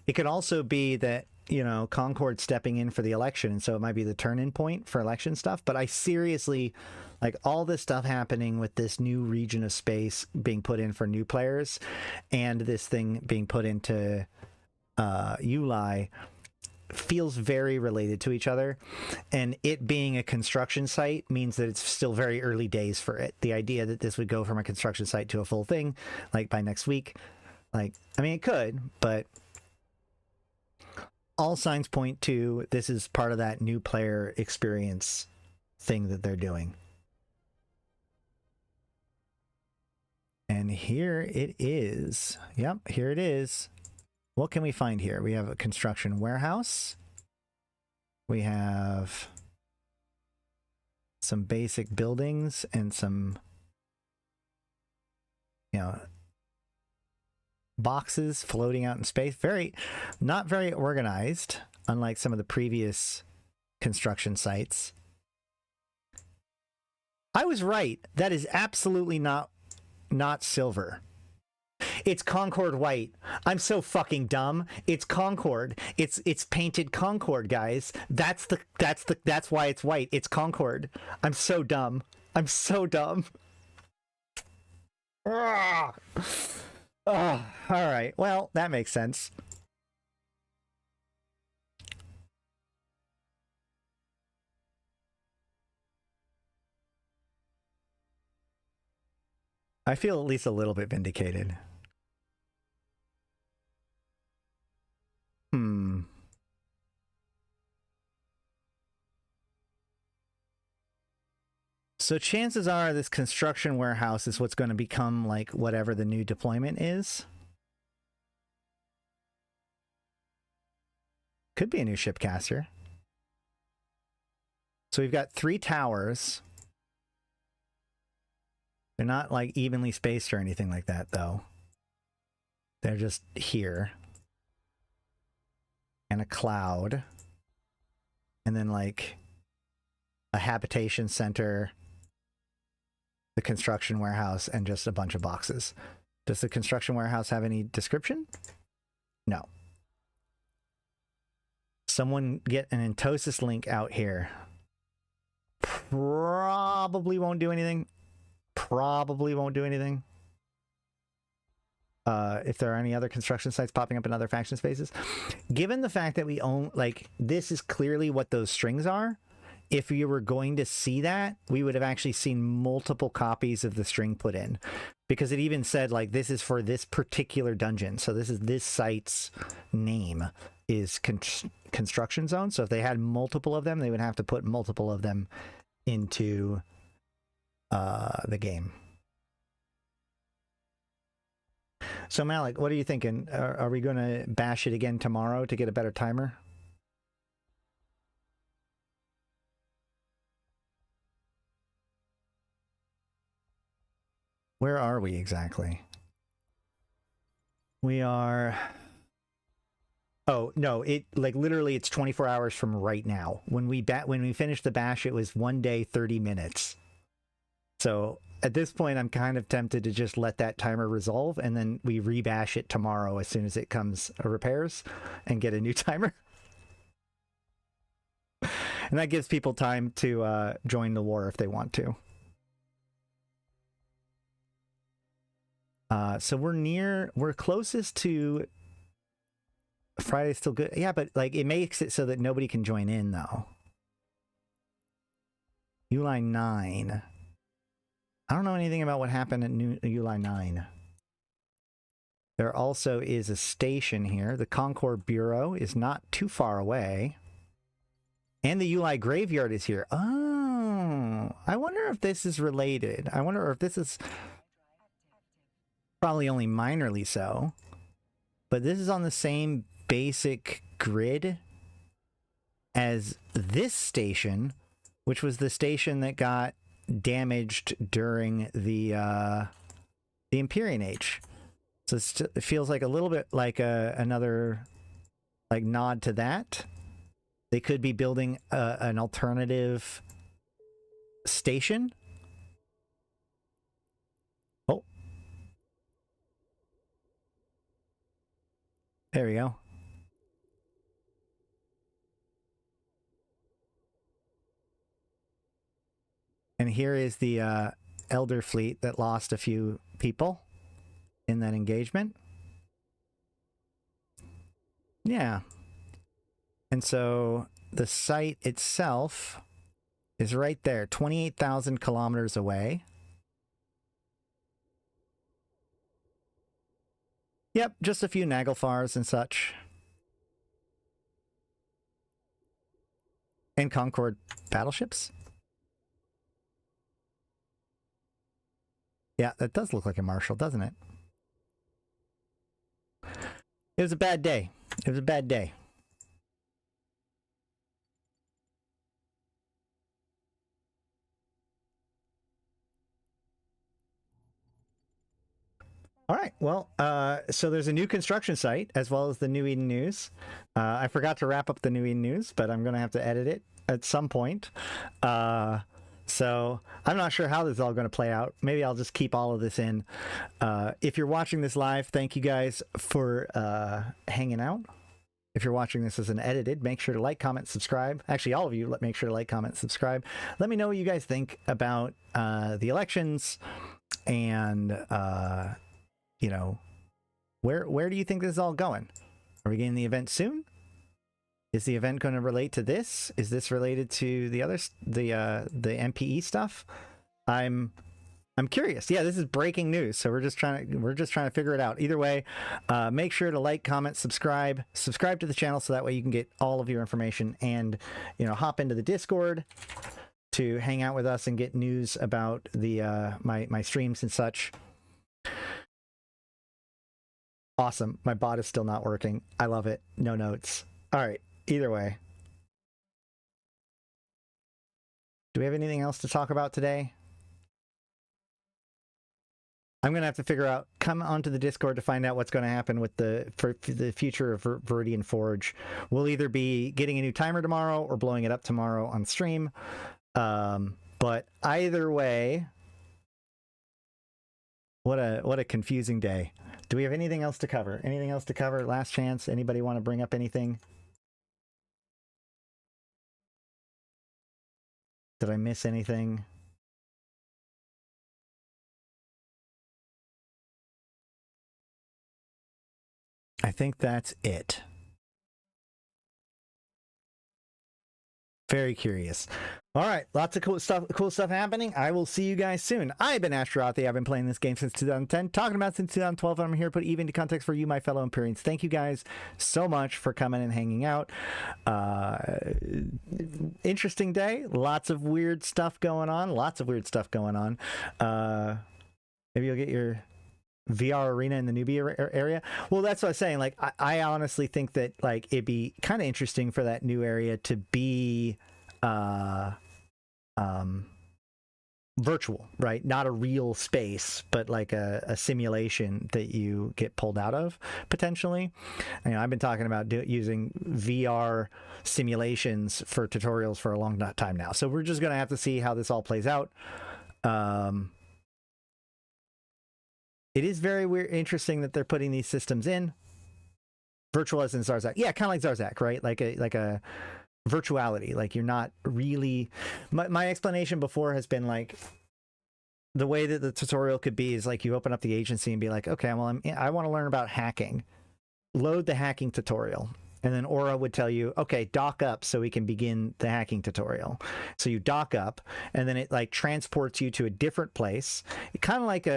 It could also be that, you know, Concord stepping in for the election, and so it might be the turn-in point for election stuff. But I seriously, like, all this stuff happening with this new region of space being put in for new players, and this thing being put into Uli, feels very related to each other. And it being a construction site means that it's still very early days for it. The idea that this would go from a construction site to a full thing, like, by next week, like, I mean, it could, but all signs point to this is part of that new player experience thing that they're doing. And here it is. Yep, here it is. What can we find here? We have a construction warehouse. We have some basic buildings and some, you know, boxes floating out in space. Not very organized, unlike some of the previous construction sites. I was right. That is absolutely not silver. It's Concord white. I'm so fucking dumb. It's Concord. It's painted Concord, guys. That's why it's white. It's Concord. I'm so dumb. I'm so dumb. Ah. Oh, all right. Well, that makes sense. I feel at least a little bit vindicated. So chances are this construction warehouse is what's going to become like whatever the new deployment is. Could be a new shipcaster. So we've got 3 towers. They're not like evenly spaced or anything like that, though. They're just here. And a cloud. And then like a habitation center, the construction warehouse, and just a bunch of boxes. Does the construction warehouse have any description? No. Someone get an Entosis link out here. Probably won't do anything. Probably won't do anything. If there are any other construction sites popping up in other faction spaces. Given the fact that we own, like, this is clearly what those strings are, if you were going to see that, we would have actually seen multiple copies of the string put in. Because it even said, like, this is for this particular dungeon. So this site's name is construction zone. So if they had multiple of them, they would have to put multiple of them into the game. So Malak, what are you thinking? Are we going to bash it again tomorrow to get a better timer? Where are we exactly? We are... Oh, no, it like literally it's 24 hours from right now. When we finished the bash, it was 1 day, 30 minutes. So at this point, I'm kind of tempted to just let that timer resolve, and then we rebash it tomorrow as soon as it comes repairs and get a new timer. And that gives people time to join the war if they want to. So we're closest to Friday's still good. Yeah, but like it makes it so that nobody can join in though. Uli 9. I don't know anything about what happened at Uli 9. There also is a station here. The Concord Bureau is not too far away. And the UI Graveyard is here. Oh, I wonder if this is related. I wonder if this is probably only minorly so. But this is on the same basic grid as this station, which was the station that got damaged during the Empyrean Age. So it feels like a little bit like another like nod to that. They could be building an alternative station. Oh. There we go. And here is the Elder Fleet that lost a few people in that engagement. Yeah. And so the site itself is right there, 28,000 kilometers away. Yep, just a few Naglfars and such. And Concord battleships. Yeah, that does look like a Marshal, doesn't it? It was a bad day. It was a bad day. All right, well, so there's a new construction site as well as the New Eden News. I forgot to wrap up the New Eden News, but I'm going to have to edit it at some point. So I'm not sure how this is all going to play out. Maybe I'll just keep all of this in. If you're watching this live, thank you guys for hanging out. If you're watching this as an edited, make sure to like, comment, subscribe. Actually, all of you, make sure to like, comment, subscribe. Let me know what you guys think about the elections and, you know, where do you think this is all going? Are we getting the event soon? Is the event going to relate to this? Is this related to the others, the MPE stuff? I'm curious. Yeah, this is breaking news, so we're just trying to figure it out. Either way, make sure to like, comment, subscribe to the channel so that way you can get all of your information and, you know, hop into the Discord to hang out with us and get news about the my streams and such. Awesome. My bot is still not working. I love it. No notes. All right. Either way. Do we have anything else to talk about today? I'm going to have to figure out, come onto the Discord to find out what's going to happen with for the future of Viridian Forge. We'll either be getting a new timer tomorrow or blowing it up tomorrow on stream. But either way, what a confusing day. Do we have anything else to cover? Anything else to cover? Last chance. Anybody want to bring up anything? Did I miss anything? I think that's it. Very curious. All right, lots of cool stuff happening. I will see you guys soon. I've been Astronauthy. I've been playing this game since 2010, talking about it since 2012. I'm here to put even into context for you, my fellow Empyreans. Thank you guys so much for coming and hanging out. Interesting day. Lots of weird stuff going on. Maybe you'll get your VR arena in the Nubia area. Well, that's what I was saying. Like, I honestly think that like it'd be kind of interesting for that new area to be virtual, right? Not a real space, but like a simulation that you get pulled out of potentially. You know, I've been talking about using VR simulations for tutorials for a long time now. So we're just going to have to see how this all plays out. It is very weird, interesting that they're putting these systems in. Virtual as in Zarzak. Yeah, kind of like Zarzak, right? Like a virtuality. Like you're not really... My explanation before has been like, the way that the tutorial could be is like you open up the agency and be like, okay, well, I want to learn about hacking. Load the hacking tutorial. And then Aura would tell you, okay, dock up so we can begin the hacking tutorial. So you dock up and then it like transports you to a different place. Kind of like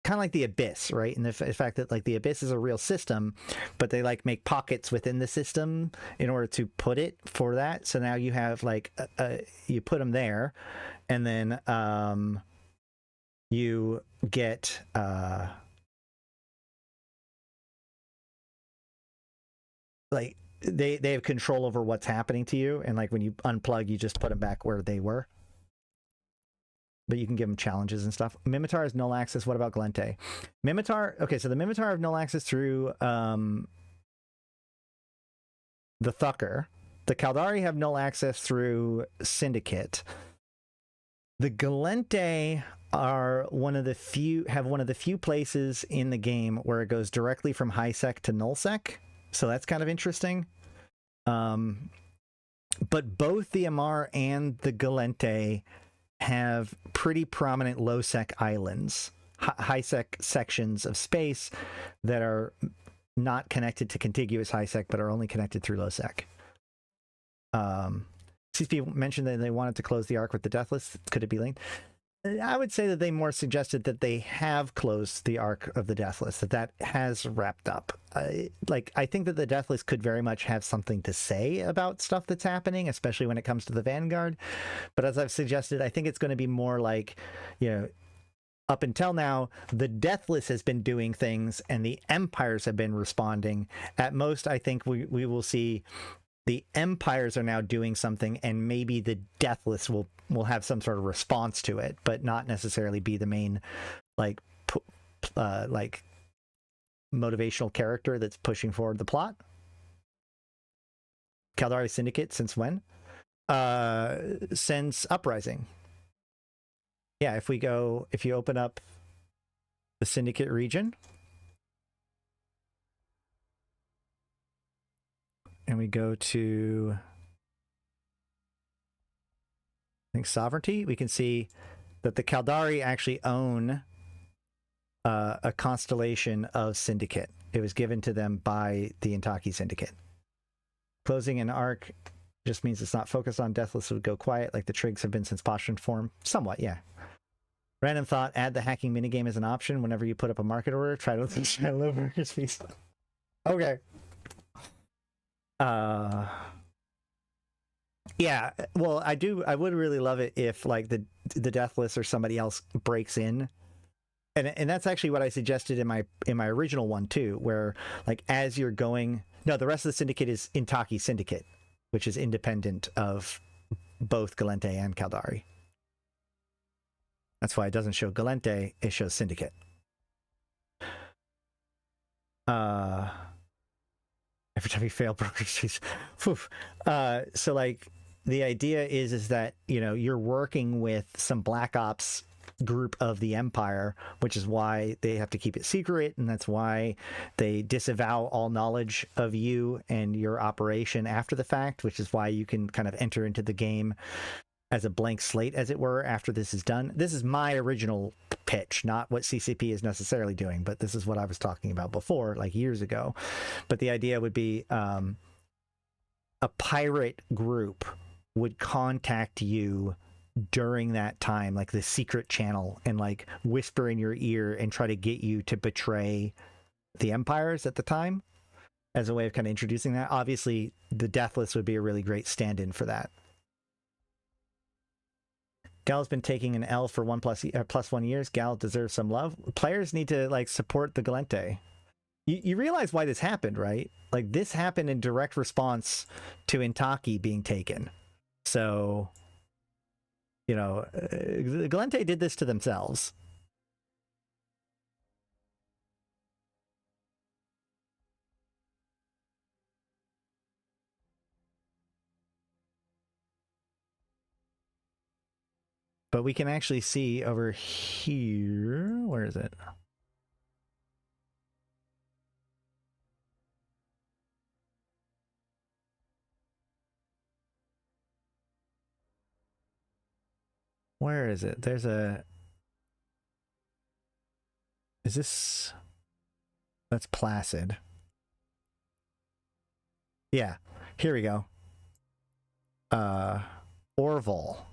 kind of like the Abyss, right? And the fact that like the Abyss is a real system, but they like make pockets within the system in order to put it for that. So now you have like you put them there, and then you get like they have control over what's happening to you, and like when you unplug, you just put them back where they were. But you can give them challenges and stuff. Mimitar has null access. What about Glente? Mimitar, okay, so the Mimitar have null access through the Thucker. The Caldari have null access through Syndicate. The Glente are one of the few places in the game where it goes directly from high sec to null sec. So that's kind of interesting. But both the Amar and the Glente have pretty prominent low sec islands, high sec sections of space that are not connected to contiguous high sec, but are only connected through low sec. CCP mentioned that they wanted to close the arc with the Deathless. Could it be linked? I would say that they more suggested that they have closed the arc of the Deathless, that has wrapped up. I think that the Deathless could very much have something to say about stuff that's happening, especially when it comes to the Vanguard. But as I've suggested, I think it's going to be more like, up until now, the Deathless has been doing things and the Empires have been responding. At most, I think we will see the Empires are now doing something, and maybe the Deathless will have some sort of response to it, but not necessarily be the main like motivational character that's pushing forward the plot. Caldari Syndicate since when? Since Uprising. Yeah, if you open up the Syndicate region, and we go to, I think, Sovereignty, we can see that the Caldari actually own a constellation of Syndicate. It was given to them by the Intaki Syndicate. Closing an arc just means it's not focused on Deathless, would go quiet like the Trigs have been since Postulant form. Somewhat, yeah. Random thought, add the hacking minigame as an option whenever you put up a market order. Try to live workers fees. Okay. Yeah, well, I would really love it if like the Deathless or somebody else breaks in, and that's actually what I suggested in my original one too, where like as you're going, no, the rest of the Syndicate is Intaki Syndicate, which is independent of both Glente and Caldari. That's why it doesn't show Glente, it shows Syndicate. Every time you fail, brokers. So like the idea is that you're working with some Black Ops group of the Empire, which is why they have to keep it secret, and that's why they disavow all knowledge of you and your operation after the fact, which is why you can kind of enter into the game as a blank slate, as it were, after this is done. This is my original pitch, not what CCP is necessarily doing, but this is what I was talking about before, like years ago. But the idea would be a pirate group would contact you during that time, like the secret channel, and like whisper in your ear and try to get you to betray the Empires at the time, as a way of kind of introducing that. Obviously, the Deathless would be a really great stand-in for that. Gal's been taking an L for plus 1 years. Gal deserves some love. Players need to like support the Glente. You realize why this happened, right? Like this happened in direct response to Intaki being taken. So, the Glente did this to themselves. But we can actually see over here, where is it? Where is it? There's a... Is this... That's Placid. Yeah, here we go. Orville.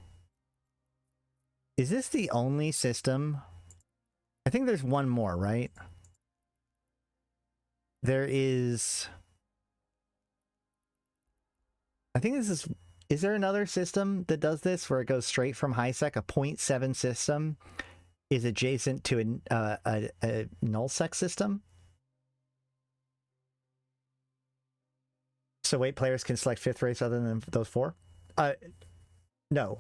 Is this the only system I think there's one more, right? There is... I think this is there another system that does this where it goes straight from HiSec? A 0.7 system is adjacent to a nullsec system? So wait, players can select fifth race other than those four? No.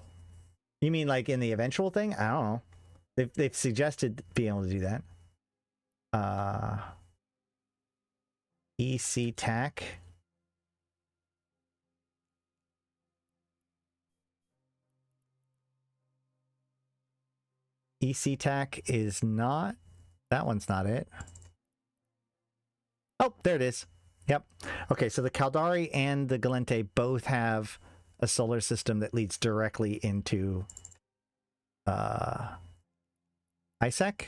You mean like in the eventual thing? I don't know. They've suggested being able to do that. EC TAC. EC TAC is not. That one's not it. Oh, there it is. Yep. Okay, so the Caldari and the Galente both have a solar system that leads directly into ISEC.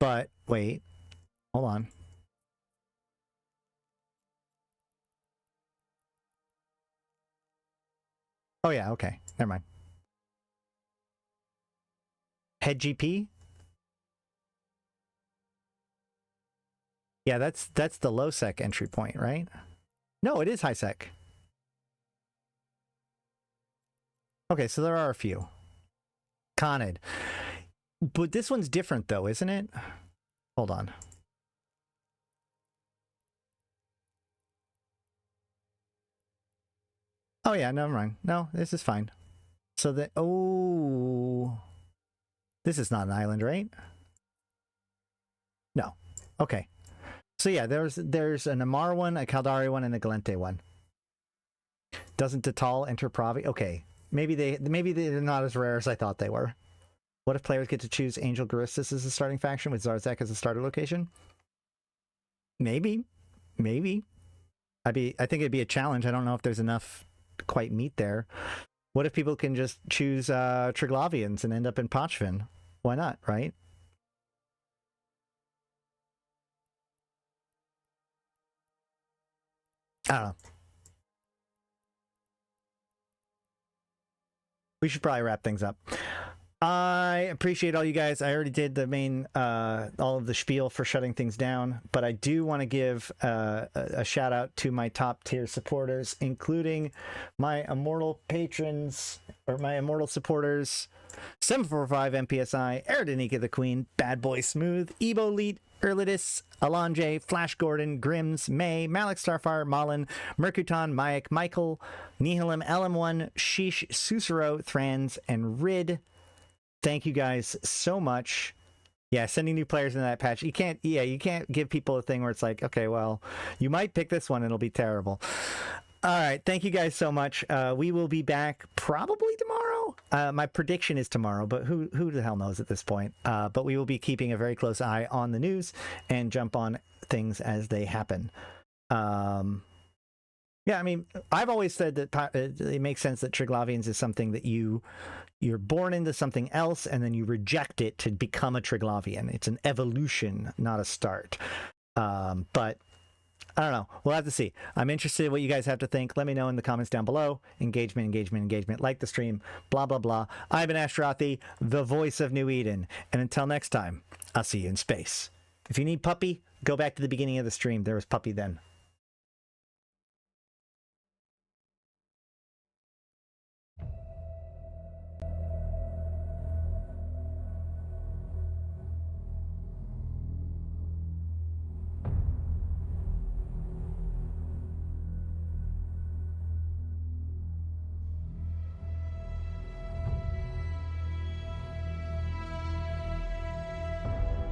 But wait, hold on. Oh yeah, okay. Never mind. Head GP? Yeah, that's the low sec entry point, right? No, it is high sec. Okay, so there are a few. Conid. But this one's different though, isn't it? Hold on. Oh yeah, never mind. No, this is fine. So that, oh, this is not an island, right? No. Okay. So yeah, there's an Amar one, a Caldari one, and a Galente one. Doesn't Tatal enter Pravi? Okay. Maybe they're not as rare as I thought they were. What if players get to choose Angel Garistus as a starting faction with Zarzek as a starter location? Maybe. Maybe. I think it'd be a challenge. I don't know if there's enough to quite meet there. What if people can just choose Triglavians and end up in Pochvin? Why not, right? I don't know. We should probably wrap things up. I appreciate all you guys. I already did the main, all of the spiel for shutting things down, but I do want to give a shout out to my top tier supporters, including my Immortal patrons, or my Immortal supporters, 745 MPSI, Arydanika the Queen, Bad Boy Smooth, Ebo Leet, Erladis, Elange, Flash Gordon, Grims, May, Malak Starfire, Malin, Mercuton, Mayak, Michael, Nihilum, LM1, Sheesh, Susuro, Thrans, and Rid. Thank you guys so much. Yeah, sending new players into that patch. You can't give people a thing where it's like, okay, well, you might pick this one and it'll be terrible. All right, thank you guys so much. We will be back probably tomorrow. My prediction is tomorrow, but who the hell knows at this point? But we will be keeping a very close eye on the news and jump on things as they happen. Yeah, I mean, I've always said that it makes sense that Triglavians is something that you're born into something else and then you reject it to become a Triglavian. It's an evolution, not a start. But I don't know. We'll have to see. I'm interested in what you guys have to think. Let me know in the comments down below. Engagement. Like the stream. Blah, blah, blah. I've been Ashtarothi, the voice of New Eden. And until next time, I'll see you in space. If you need Puppy, go back to the beginning of the stream. There was Puppy then.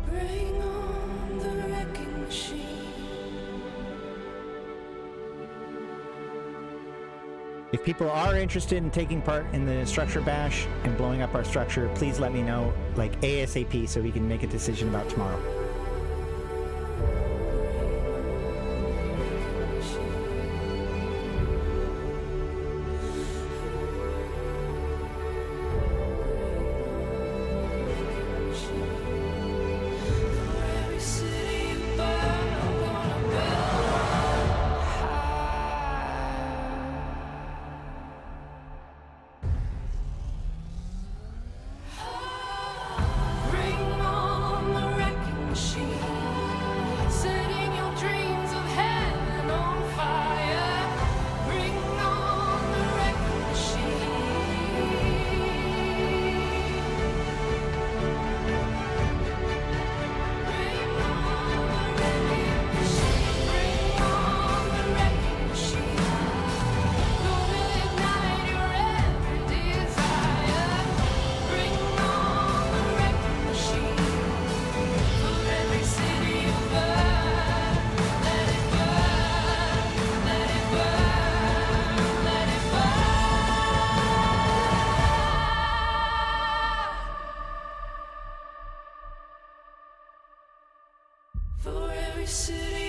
Bring on the wrecking machine. If people are interested in taking part in the structure bash and blowing up our structure, please let me know, like ASAP, so we can make a decision about tomorrow. Every city you burn, I'm gonna build high. every city